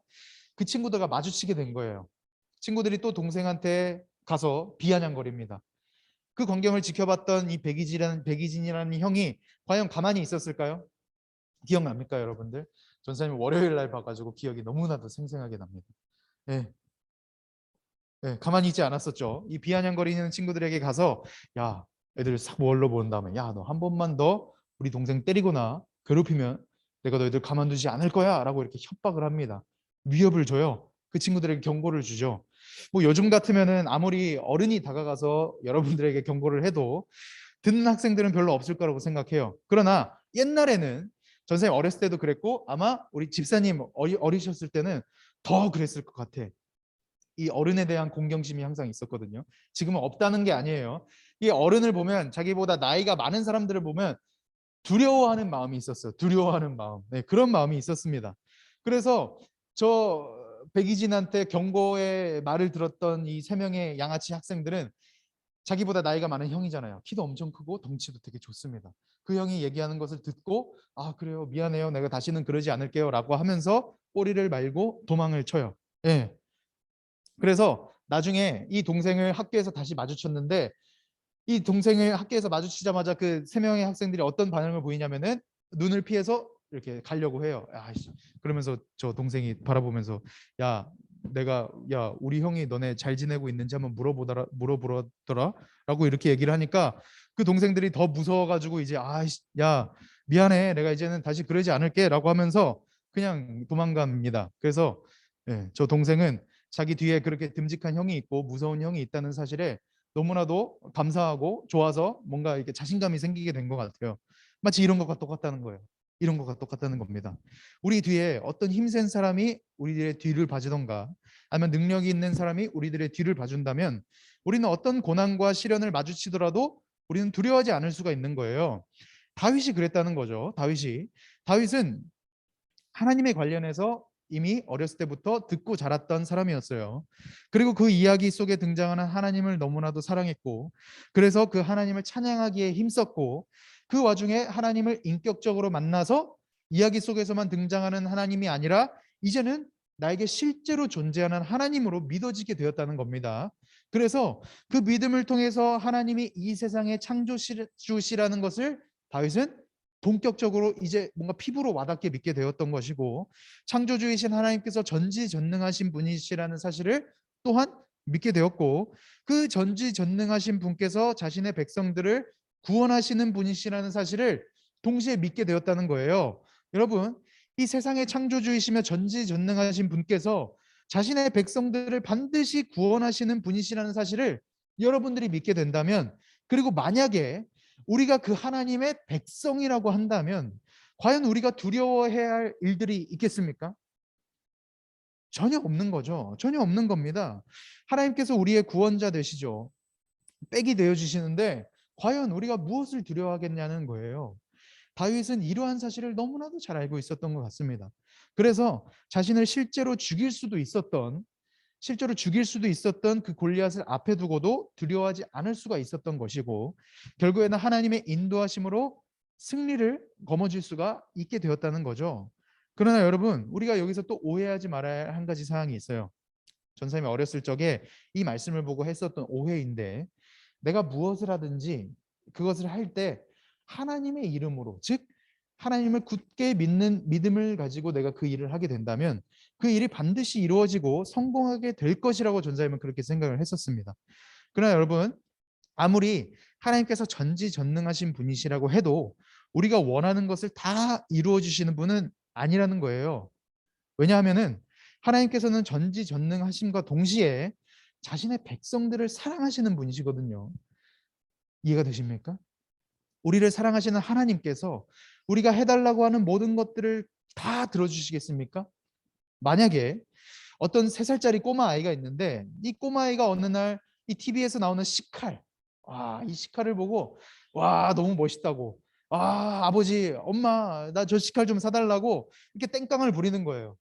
그 친구들과 마주치게 된 거예요. 친구들이 또 동생한테 가서 비아냥거립니다. 그 광경을 지켜봤던 이 백이진이라는 형이 과연 가만히 있었을까요? 기억납니까, 여러분들? 전사님 월요일 날 봐가지고 기억이 너무나도 생생하게 납니다. 예, 예, 가만히 있지 않았었죠. 이 비아냥거리는 친구들에게 가서 야, 애들 싹 몰러 본 다음에 야, 너 한 번만 더 우리 동생 때리거나 괴롭히면 내가 너희들 가만두지 않을 거야라고 이렇게 협박을 합니다. 위협을 줘요. 그 친구들에게 경고를 주죠. 뭐 요즘 같으면은 아무리 어른이 다가가서 여러분들에게 경고를 해도 듣는 학생들은 별로 없을 거라고 생각해요. 그러나 옛날에는 전생님 어렸을 때도 그랬고 아마 우리 집사님 어리셨을 때는 더 그랬을 것 같아. 이 어른에 대한 공경심이 항상 있었거든요. 지금은 없다는 게 아니에요. 이 어른을 보면 자기보다 나이가 많은 사람들을 보면 두려워하는 마음이 있었어요. 두려워하는 마음. 네, 그런 마음이 있었습니다. 그래서 저 백이진한테 경고의 말을 들었던 이 세 명의 양아치 학생들은 자기보다 나이가 많은 형이잖아요. 키도 엄청 크고 덩치도 되게 좋습니다. 그 형이 얘기하는 것을 듣고 아, 그래요. 미안해요. 내가 다시는 그러지 않을게요. 라고 하면서 꼬리를 말고 도망을 쳐요. 예. 그래서 나중에 이 동생을 학교에서 다시 마주쳤는데 이 동생을 학교에서 마주치자마자 그 세 명의 학생들이 어떤 반응을 보이냐면은 눈을 피해서 이렇게 가려고 해요. 아이씨. 그러면서 저 동생이 바라보면서 야, 야, 우리 형이 너네 잘 지내고 있는지 한번 물어보더라라고 이렇게 얘기를 하니까 그 동생들이 더 무서워가지고 이제 아이씨, 야, 미안해. 내가 이제는 다시 그러지 않을게라고 하면서 그냥 도망갑니다. 그래서 예, 저 동생은 자기 뒤에 그렇게 듬직한 형이 있고 무서운 형이 있다는 사실에 너무나도 감사하고 좋아서 뭔가 이렇게 자신감이 생기게 된 것 같아요. 마치 이런 것과 똑같다는 거예요. 이런 것과 똑같다는 겁니다. 우리 뒤에 어떤 힘센 사람이 우리들의 뒤를 봐주던가 아니면 능력이 있는 사람이 우리들의 뒤를 봐준다면 우리는 어떤 고난과 시련을 마주치더라도 우리는 두려워하지 않을 수가 있는 거예요. 다윗이 그랬다는 거죠. 다윗은 하나님에 관련해서 이미 어렸을 때부터 듣고 자랐던 사람이었어요. 그리고 그 이야기 속에 등장하는 하나님을 너무나도 사랑했고, 그래서 그 하나님을 찬양하기에 힘썼고, 그 와중에 하나님을 인격적으로 만나서 이야기 속에서만 등장하는 하나님이 아니라 이제는 나에게 실제로 존재하는 하나님으로 믿어지게 되었다는 겁니다. 그래서 그 믿음을 통해서 하나님이 이 세상의 창조주시라는 것을 다윗은 본격적으로 이제 뭔가 피부로 와닿게 믿게 되었던 것이고 창조주이신 하나님께서 전지전능하신 분이시라는 사실을 또한 믿게 되었고 그 전지전능하신 분께서 자신의 백성들을 구원하시는 분이시라는 사실을 동시에 믿게 되었다는 거예요. 여러분, 이 세상의 창조주이시며 전지전능하신 분께서 자신의 백성들을 반드시 구원하시는 분이시라는 사실을 여러분들이 믿게 된다면, 그리고 만약에 우리가 그 하나님의 백성이라고 한다면 과연 우리가 두려워해야 할 일들이 있겠습니까? 전혀 없는 거죠. 전혀 없는 겁니다. 하나님께서 우리의 구원자 되시죠. 백이 되어 주시는데 과연 우리가 무엇을 두려워하겠냐는 거예요. 다윗은 이러한 사실을 너무나도 잘 알고 있었던 것 같습니다. 그래서 자신을 실제로 죽일 수도 있었던 그 골리앗을 앞에 두고도 두려워하지 않을 수가 있었던 것이고, 결국에는 하나님의 인도하심으로 승리를 거머쥘 수가 있게 되었다는 거죠. 그러나 여러분, 우리가 여기서 또 오해하지 말아야 할 한 가지 사항이 있어요. 전사님이 어렸을 적에 이 말씀을 보고 했었던 오해인데, 내가 무엇을 하든지 그것을 할 때 하나님의 이름으로, 즉 하나님을 굳게 믿는 믿음을 가지고 내가 그 일을 하게 된다면 그 일이 반드시 이루어지고 성공하게 될 것이라고 전사님은 그렇게 생각을 했었습니다. 그러나 여러분, 아무리 하나님께서 전지전능하신 분이시라고 해도 우리가 원하는 것을 다 이루어 주시는 분은 아니라는 거예요. 왜냐하면은 하나님께서는 전지전능하심과 동시에 자신의 백성들을 사랑하시는 분이시거든요. 이해가 되십니까? 우리를 사랑하시는 하나님께서 우리가 해달라고 하는 모든 것들을 다 들어주시겠습니까? 만약에 어떤 3살짜리 꼬마 아이가 있는데 이 꼬마 아이가 어느 날 이 TV에서 나오는 시칼, 이 시칼을 보고 와 너무 멋있다고, 아버지 엄마 나 저 시칼 좀 사달라고 이렇게 땡깡을 부리는 거예요.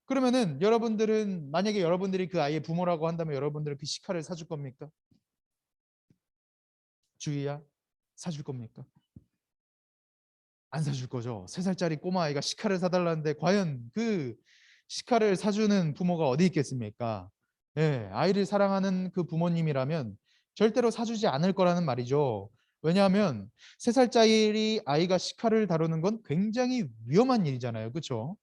그러면은 여러분들은, 만약에 여러분들이 그 아이의 부모라고 한다면 여러분들은 그 시칼을 사줄 겁니까? 주희야, 사줄 겁니까? 안 사줄 거죠. 3살짜리 꼬마아이가 시카를 사달라는데 과연 그 시카를 사주는 부모가 어디 있겠습니까? 예, 아이를 사랑하는 그 부모님이라면 절대로 사주지 않을 거라는 말이죠. 왜냐하면 3살짜리 아이가 시카를 다루는 건 굉장히 위험한 일이잖아요. 그렇죠?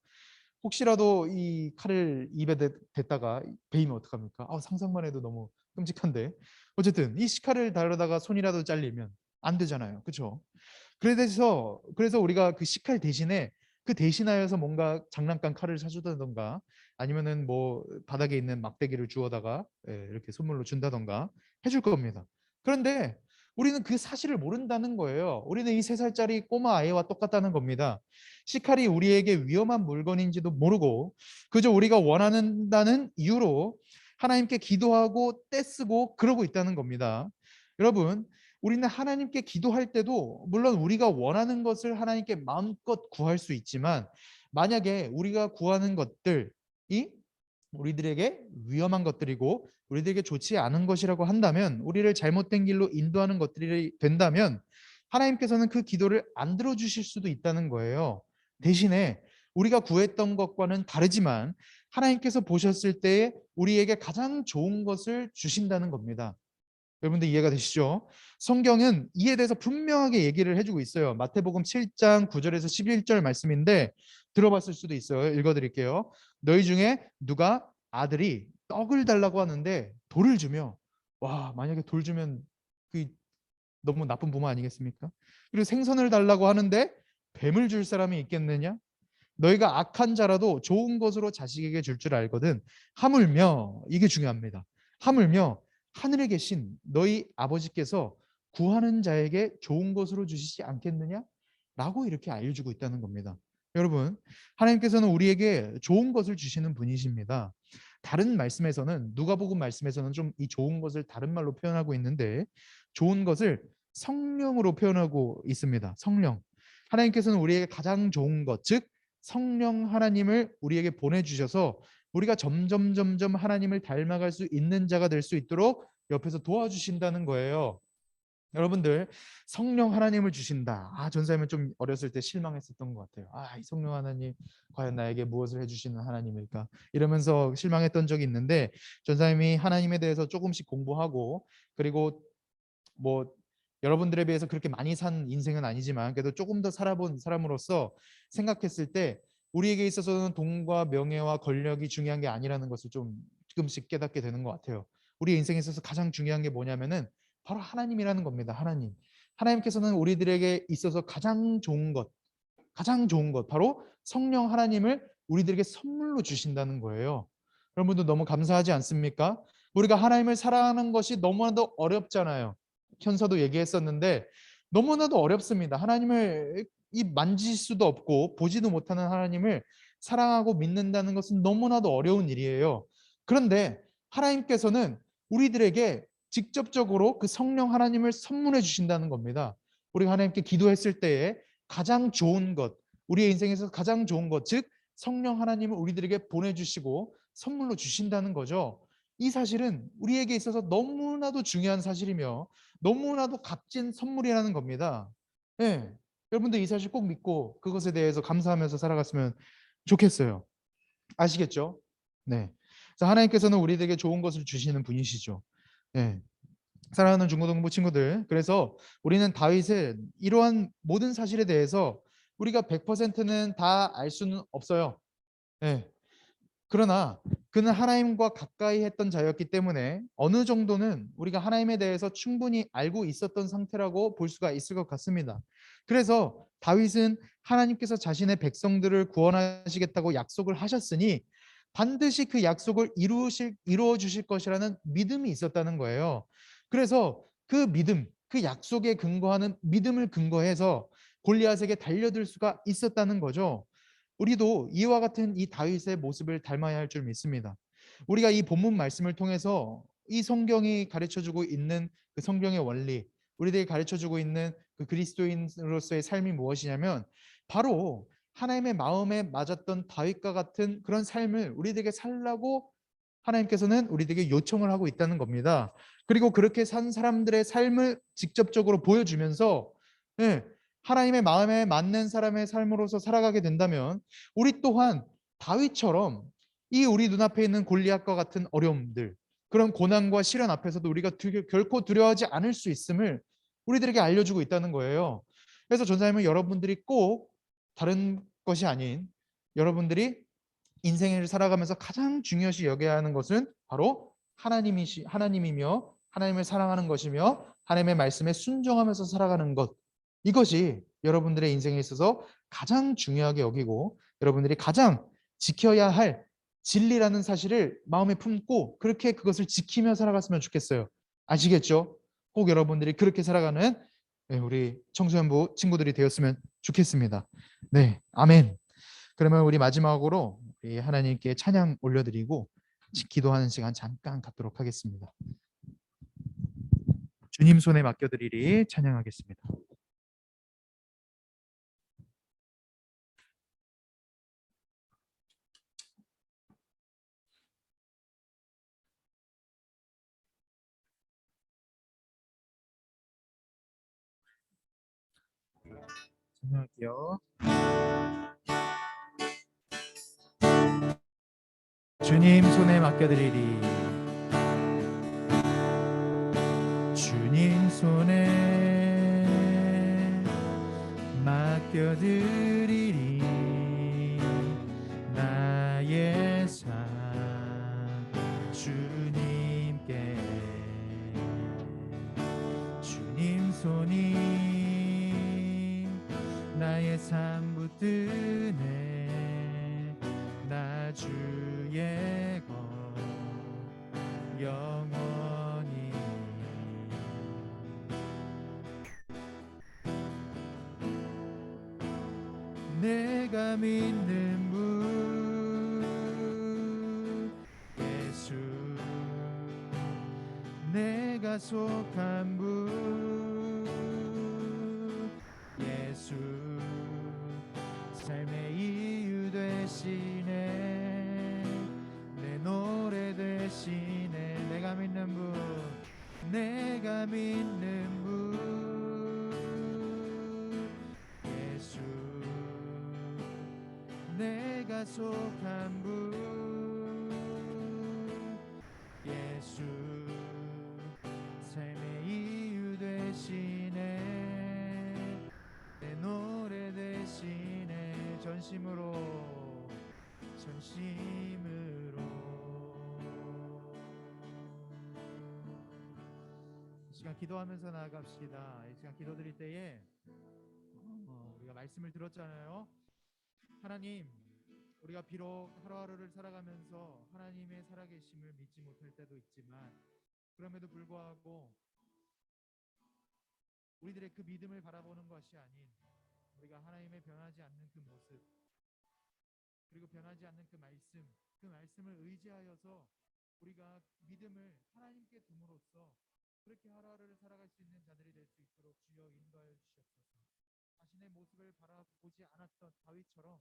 혹시라도 이 칼을 입에 댔다가 베이면 어떡합니까? 상상만 해도 너무 끔찍한데. 어쨌든 이 시카를 다루다가 손이라도 잘리면 안 되잖아요. 그렇죠? 그래서 우리가 그 식칼 대신에 그 대신하여서 뭔가 장난감 칼을 사주다던가 아니면은 뭐 바닥에 있는 막대기를 주워다가 이렇게 선물로 준다던가 해줄 겁니다. 그런데 우리는 그 사실을 모른다는 거예요. 우리는 이 3살짜리 꼬마 아이와 똑같다는 겁니다. 식칼이 우리에게 위험한 물건인지도 모르고 그저 우리가 원한다는 이유로 하나님께 기도하고 떼쓰고 그러고 있다는 겁니다. 여러분, 우리는 하나님께 기도할 때도 물론 우리가 원하는 것을 하나님께 마음껏 구할 수 있지만, 만약에 우리가 구하는 것들이 우리들에게 위험한 것들이고 우리들에게 좋지 않은 것이라고 한다면, 우리를 잘못된 길로 인도하는 것들이 된다면 하나님께서는 그 기도를 안 들어주실 수도 있다는 거예요. 대신에 우리가 구했던 것과는 다르지만 하나님께서 보셨을 때에 우리에게 가장 좋은 것을 주신다는 겁니다. 여러분들 이해가 되시죠? 성경은 이에 대해서 분명하게 얘기를 해주고 있어요. 마태복음 7장 9절에서 11절 말씀인데 들어봤을 수도 있어요. 읽어드릴게요. 너희 중에 누가 아들이 떡을 달라고 하는데 돌을 주며, 만약에 돌 주면 그 너무 나쁜 부모 아니겠습니까? 그리고 생선을 달라고 하는데 뱀을 줄 사람이 있겠느냐? 너희가 악한 자라도 좋은 것으로 자식에게 줄 줄 알거든. 하물며, 이게 중요합니다. 하물며 하늘에 계신 너희 아버지께서 구하는 자에게 좋은 것으로 주시지 않겠느냐? 라고 이렇게 알려주고 있다는 겁니다. 여러분, 하나님께서는 우리에게 좋은 것을 주시는 분이십니다. 다른 말씀에서는, 누가복음 말씀에서는 좀 이 좋은 것을 다른 말로 표현하고 있는데, 좋은 것을 성령으로 표현하고 있습니다. 성령. 하나님께서는 우리에게 가장 좋은 것, 즉 성령 하나님을 우리에게 보내주셔서 우리가 점점 하나님을 닮아갈 수 있는 자가 될 수 있도록 옆에서 도와주신다는 거예요. 여러분들, 성령 하나님을 주신다. 전사님은 좀 어렸을 때 실망했었던 것 같아요. 이 성령 하나님 과연 나에게 무엇을 해주시는 하나님일까? 이러면서 실망했던 적이 있는데, 전사님이 하나님에 대해서 조금씩 공부하고, 그리고 뭐 여러분들에 비해서 그렇게 많이 산 인생은 아니지만 그래도 조금 더 살아본 사람으로서 생각했을 때 우리에게 있어서는 돈과 명예와 권력이 중요한 게 아니라는 것을 좀 조금씩 깨닫게 되는 것 같아요. 우리 인생에 있어서 가장 중요한 게 뭐냐면은 바로 하나님이라는 겁니다. 하나님께서는 우리들에게 있어서 가장 좋은 것, 가장 좋은 것 바로 성령 하나님을 우리들에게 선물로 주신다는 거예요. 여러분도 너무 감사하지 않습니까? 우리가 하나님을 사랑하는 것이 너무나도 어렵잖아요. 현서도 얘기했었는데 너무나도 어렵습니다. 하나님을 만질 수도 없고 보지도 못하는 하나님을 사랑하고 믿는다는 것은 너무나도 어려운 일이에요. 그런데 하나님께서는 우리들에게 직접적으로 그 성령 하나님을 선물해 주신다는 겁니다. 우리가 하나님께 기도했을 때에 가장 좋은 것, 우리의 인생에서 가장 좋은 것, 즉 성령 하나님을 우리들에게 보내주시고 선물로 주신다는 거죠. 이 사실은 우리에게 있어서 너무나도 중요한 사실이며 너무나도 값진 선물이라는 겁니다. 네, 여러분들 이 사실 꼭 믿고 그것에 대해서 감사하면서 살아갔으면 좋겠어요. 아시겠죠? 네. 그래서 하나님께서는 우리에게 좋은 것을 주시는 분이시죠. 네. 사랑하는 중고등부 친구들, 그래서 우리는 다윗의 이러한 모든 사실에 대해서 우리가 100%는 다 알 수는 없어요. 네. 그러나 그는 하나님과 가까이 했던 자였기 때문에 어느 정도는 우리가 하나님에 대해서 충분히 알고 있었던 상태라고 볼 수가 있을 것 같습니다. 그래서 다윗은 하나님께서 자신의 백성들을 구원하시겠다고 약속을 하셨으니 반드시 그 약속을 이루어 주실 것이라는 믿음이 있었다는 거예요. 그래서 그 믿음, 그 약속에 근거하는 믿음을 근거해서 골리앗에게 달려들 수가 있었다는 거죠. 우리도 이와 같은 이 다윗의 모습을 닮아야 할 줄 믿습니다. 우리가 이 본문 말씀을 통해서 이 성경이 가르쳐주고 있는 그 성경의 원리, 우리들이 가르쳐주고 있는 그 그리스도인으로서의 삶이 무엇이냐면 바로 하나님의 마음에 맞았던 다윗과 같은 그런 삶을 우리들에게 살라고 하나님께서는 우리들에게 요청을 하고 있다는 겁니다. 그리고 그렇게 산 사람들의 삶을 직접적으로 보여주면서 예, 하나님의 마음에 맞는 사람의 삶으로서 살아가게 된다면 우리 또한 다윗처럼 이 우리 눈앞에 있는 골리앗과 같은 어려움들, 그런 고난과 시련 앞에서도 우리가 결코 두려워하지 않을 수 있음을 우리들에게 알려주고 있다는 거예요. 그래서 전사님은 여러분들이 꼭 다른 것이 아닌 여러분들이 인생을 살아가면서 가장 중요시 여겨야 하는 것은 바로 하나님이며 하나님을 사랑하는 것이며 하나님의 말씀에 순종하면서 살아가는 것, 이것이 여러분들의 인생에 있어서 가장 중요하게 여기고 여러분들이 가장 지켜야 할 진리라는 사실을 마음에 품고 그렇게 그것을 지키며 살아갔으면 좋겠어요. 아시겠죠? 꼭 여러분들이 그렇게 살아가는 우리 청소년부 친구들이 되었으면 좋겠습니다. 네, 아멘. 그러면 우리 마지막으로 우리 하나님께 찬양 올려드리고 기도하는 시간 잠깐 갖도록 하겠습니다. 주님 손에 맡겨드리리 찬양하겠습니다. 찬양할게요. 주님 손에 맡겨드리리. 주님 손에 맡겨드리리. 나의 삶 주님께. 주님 손이 나의 삶 붙드네. 나 주의 것 영원히. 내가 믿는 분 예수, 내가 속한 분 예수, 삶의 이유 되시네. 내 노래 되시네. 내가 믿는 분, 내가 믿는 분 예수, 내가 속한 분 예수, 삶의 이유 되시네. 내 노래 되시네. 전심으로 이 시간 기도하면서 나아갑시다. 이 시간 기도 드릴 때에 우리가 말씀을 들었잖아요. 하나님, 우리가 비록 하루하루를 살아가면서 하나님의 살아계심을 믿지 못할 때도 있지만 그럼에도 불구하고 우리들의 그 믿음을 바라보는 것이 아닌 우리가 하나님의 변하지 않는 그 모습, 그리고 변하지 않는 그 말씀을 의지하여서 우리가 믿음을 하나님께 둠으로써 그렇게 하루하루를 살아갈 수 있는 자들이 될 수 있도록 주여 인도하여 주시옵소서. 자신의 모습을 바라보지 않았던 다윗처럼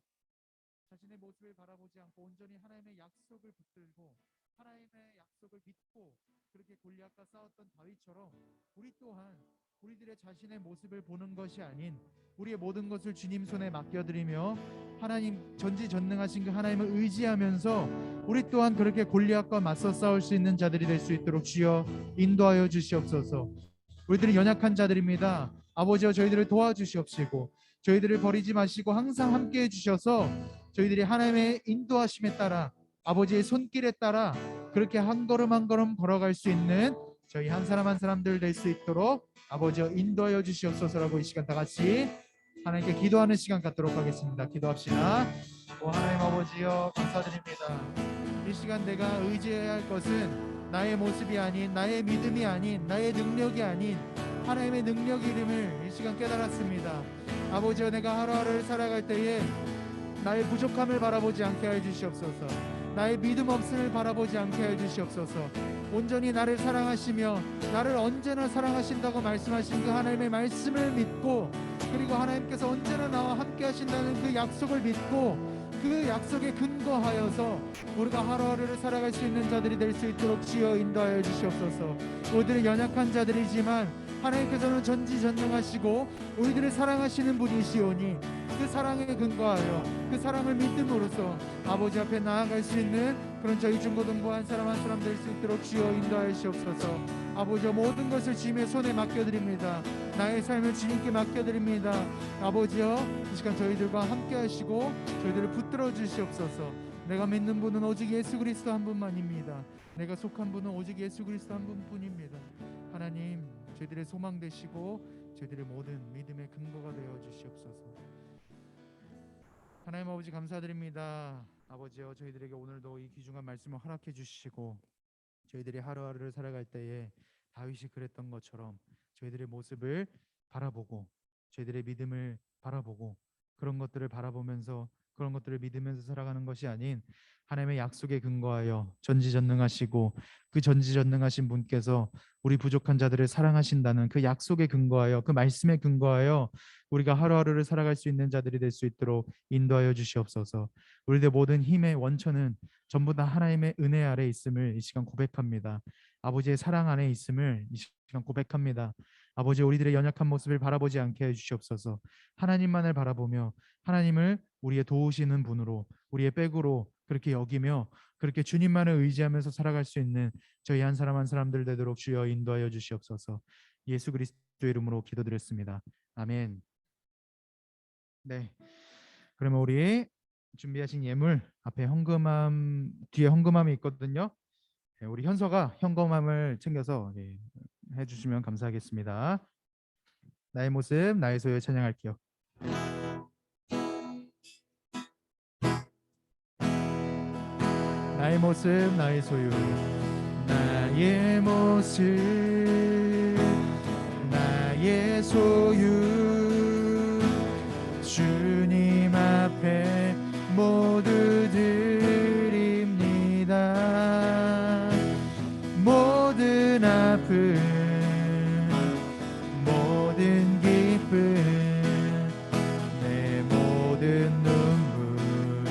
자신의 모습을 바라보지 않고 온전히 하나님의 약속을 붙들고 하나님의 약속을 믿고 그렇게 골리앗과 싸웠던 다윗처럼 우리 또한 우리들의 자신의 모습을 보는 것이 아닌 우리의 모든 것을 주님 손에 맡겨드리며 하나님 전지전능하신 그 하나님을 의지하면서 우리 또한 그렇게 골리앗과 맞서 싸울 수 있는 자들이 될 수 있도록 주여 인도하여 주시옵소서. 우리들은 연약한 자들입니다. 아버지여, 저희들을 도와주시옵시고 저희들을 버리지 마시고 항상 함께해 주셔서 저희들이 하나님의 인도하심에 따라 아버지의 손길에 따라 그렇게 한 걸음 한 걸음 걸어갈 수 있는 저희 한 사람 한 사람들 될 수 있도록 아버지여 인도하여 주시옵소서라고 이 시간 다 같이 하나님께 기도하는 시간 갖도록 하겠습니다. 기도합시다. 오 하나님 아버지여, 감사드립니다. 이 시간 내가 의지해야 할 것은 나의 모습이 아닌, 나의 믿음이 아닌, 나의 능력이 아닌 하나님의 능력 이름을 이 시간 깨달았습니다. 아버지여, 내가 하루하루를 살아갈 때에 나의 부족함을 바라보지 않게 해 주시옵소서. 나의 믿음 없음을 바라보지 않게 해 주시옵소서. 온전히 나를 사랑하시며 나를 언제나 사랑하신다고 말씀하신 그 하나님의 말씀을 믿고, 그리고 하나님께서 언제나 나와 함께 하신다는 그 약속을 믿고 그 약속에 근거하여서 우리가 하루하루를 살아갈 수 있는 자들이 될 수 있도록 주여 인도하여 주시옵소서. 우리들은 연약한 자들이지만 하나님께서는 전지전능하시고 우리들을 사랑하시는 분이시오니 그 사랑에 근거하여 그 사랑을 믿음으로써 아버지 앞에 나아갈 수 있는 그런 저희 중고등부 한 사람 한 사람 될 수 있도록 주여 인도하여 주시옵소서. 아버지여, 모든 것을 주님의 손에 맡겨드립니다. 나의 삶을 주님께 맡겨드립니다. 아버지여, 이 시간 저희들과 함께 하시고 저희들을 붙들어 주시옵소서. 내가 믿는 분은 오직 예수 그리스도 한 분만입니다. 내가 속한 분은 오직 예수 그리스도 한 분뿐입니다. 하나님, 저희들의 소망 되시고 저희들의 모든 믿음의 근거가 되어 주시옵소서. 하나님 아버지, 감사드립니다. 아버지여, 저희들에게 오늘도 이 귀중한 말씀을 허락해 주시고 저희들이 하루하루를 살아갈 때에 다윗이 그랬던 것처럼 저희들의 모습을 바라보고 저희들의 믿음을 바라보고 그런 것들을 바라보면서 그런 것들을 믿으면서 살아가는 것이 아닌 하나님의 약속에 근거하여 전지전능하시고 그 전지전능하신 분께서 우리 부족한 자들을 사랑하신다는 그 약속에 근거하여 그 말씀에 근거하여 우리가 하루하루를 살아갈 수 있는 자들이 될 수 있도록 인도하여 주시옵소서. 우리들의 모든 힘의 원천은 전부 다 하나님의 은혜 아래 있음을 이 시간 고백합니다. 아버지의 사랑 안에 있음을 이 시간 고백합니다. 아버지, 우리들의 연약한 모습을 바라보지 않게 해주시옵소서. 하나님만을 바라보며 하나님을 우리의 도우시는 분으로, 우리의 백으로 그렇게 여기며 그렇게 주님만을 의지하면서 살아갈 수 있는 저희 한 사람 한 사람들 되도록 주여 인도하여 주시옵소서. 예수 그리스도의 이름으로 기도드렸습니다. 아멘. 네, 그러면 우리 준비하신 예물 앞에 헌금함, 뒤에 헌금함이 있거든요. 네, 우리 현서가 현금함을 챙겨서 해주시면 감사하겠습니다. 나의 모습 나의 소유 찬양할게요. 나의 모습 나의 소유, 나의 모습 나의 소유, 주님 앞에 모두 드립니다. 모든 아픔 모든 기쁨 내 모든 눈물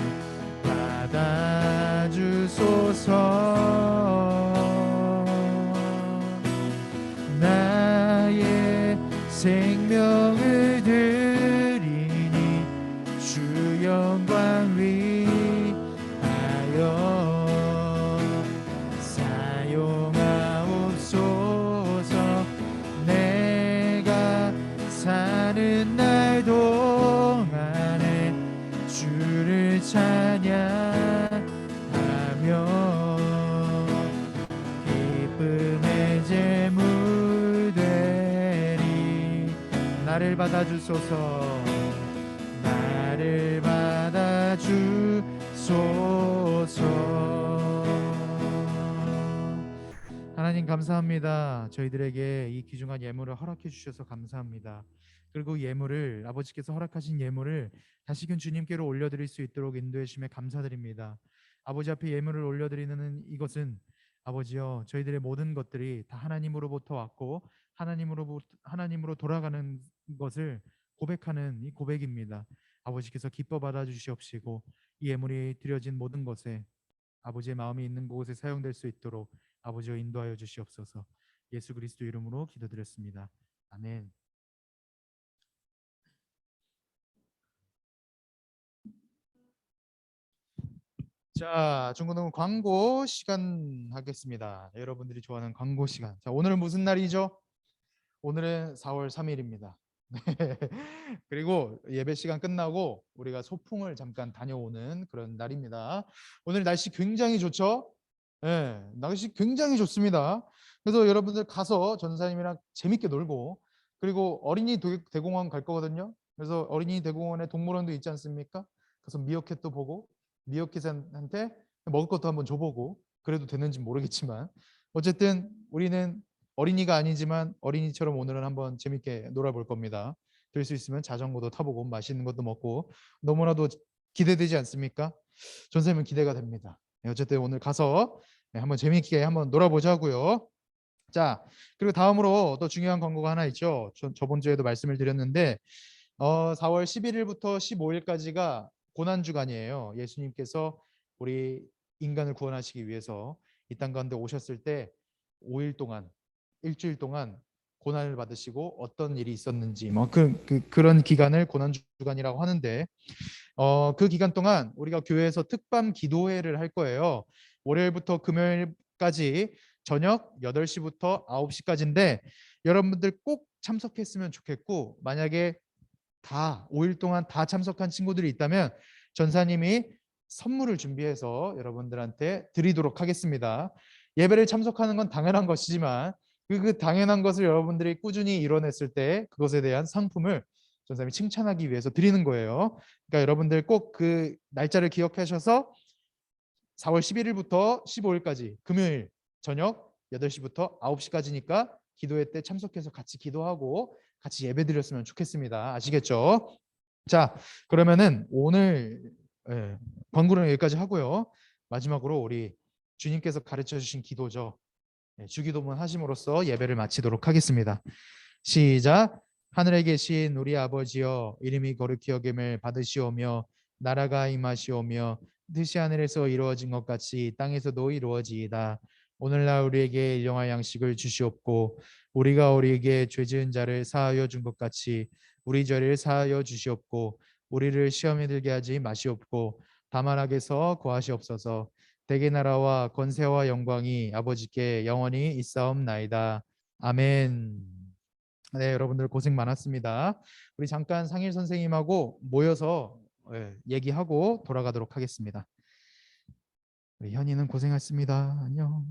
받아주소서. 나의 생명을 드리니 주 영광 위하여 사용하옵소서. 내가 사는 날 동안에 주를 찬양하며 기쁨의 제물 되리. 나를 받아주소서. 나를 받아 주소서. 하나님 감사합니다. 저희들에게 이 귀중한 예물을 허락해 주셔서 감사합니다. 그리고 예물을 아버지께서 허락하신 예물을 다시금 주님께로 올려드릴 수 있도록 인도해 주심에 감사드립니다. 아버지 앞에 예물을 올려드리는 이것은 아버지여 저희들의 모든 것들이 다 하나님으로부터 왔고 하나님으로 돌아가는 것을 고백하는 이 고백입니다. 아버지께서 기뻐 받아 주시옵시고 이 예물이 드려진 모든 것에 아버지의 마음이 있는 곳에 사용될 수 있도록 아버지여 인도하여 주시옵소서. 예수 그리스도 이름으로 기도드렸습니다. 아멘. 자, 중고등 광고 시간 하겠습니다. 여러분들이 좋아하는 광고 시간. 자, 오늘은 무슨 날이죠? 오늘은 4월 3일입니다. 그리고 예배 시간 끝나고 우리가 소풍을 잠깐 다녀오는 그런 날입니다. 오늘 날씨 굉장히 좋죠? 네, 날씨 굉장히 좋습니다. 그래서 여러분들 가서 전사님이랑 재밌게 놀고 그리고 어린이 대공원 갈 거거든요. 그래서 어린이 대공원에 동물원도 있지 않습니까? 가서 미어캣도 보고 미어캣한테 먹을 것도 한번 줘보고 그래도 되는지 모르겠지만 어쨌든 우리는 어린이가 아니지만 어린이처럼 오늘은 한번 재밌게 놀아볼 겁니다. 될 수 있으면 자전거도 타보고 맛있는 것도 먹고 너무나도 기대되지 않습니까? 전쌤은 기대가 됩니다. 네, 어쨌든 오늘 가서 한번 재밌게 한번 놀아보자고요. 자, 그리고 다음으로 또 중요한 광고가 하나 있죠. 저번 주에도 말씀을 드렸는데 4월 11일부터 15일까지가 고난 주간이에요. 예수님께서 우리 인간을 구원하시기 위해서 이 땅 가운데 오셨을 때 5일 동안 일주일 동안 고난을 받으시고 어떤 일이 있었는지 그런 기간을 고난 주간이라고 하는데 그 기간 동안 우리가 교회에서 특밤 기도회를 할 거예요. 월요일부터 금요일까지 저녁 8시부터 9시까지인데 여러분들 꼭 참석했으면 좋겠고 만약에 다 5일 동안 다 참석한 친구들이 있다면 전사님이 선물을 준비해서 여러분들한테 드리도록 하겠습니다. 예배를 참석하는 건 당연한 것이지만 그 당연한 것을 여러분들이 꾸준히 이뤄냈을 때 그것에 대한 상품을 전사님이 칭찬하기 위해서 드리는 거예요. 그러니까 여러분들 꼭 그 날짜를 기억하셔서 4월 11일부터 15일까지 금요일 저녁 8시부터 9시까지니까 기도회 때 참석해서 같이 기도하고 같이 예배 드렸으면 좋겠습니다. 아시겠죠? 자, 그러면은 오늘 광고는 여기까지 하고요. 마지막으로 우리 주님께서 가르쳐 주신 기도죠. 주기도문 하심으로써 예배를 마치도록 하겠습니다. 시작. 하늘에 계신 우리 아버지여 이름이 거룩히 여김을 받으시오며 나라가 임하시오며 뜻이 하늘에서 이루어진 것 같이 땅에서도 이루어지이다. 오늘날 우리에게 일용할 양식을 주시옵고 우리가 우리에게 죄 지은 자를 사하여 준 것 같이 우리 죄를 사하여 주시옵고 우리를 시험에 들게 하지 마시옵고 다만 악에서 구하시옵소서. 대개 나라와 권세와 영광이 아버지께 영원히 있사옵나이다. 아멘. 네, 여러분들 고생 많았습니다. 우리 잠깐 상일 선생님하고 모여서 얘기하고 돌아가도록 하겠습니다. 우리 현이는 고생했습니다. 안녕.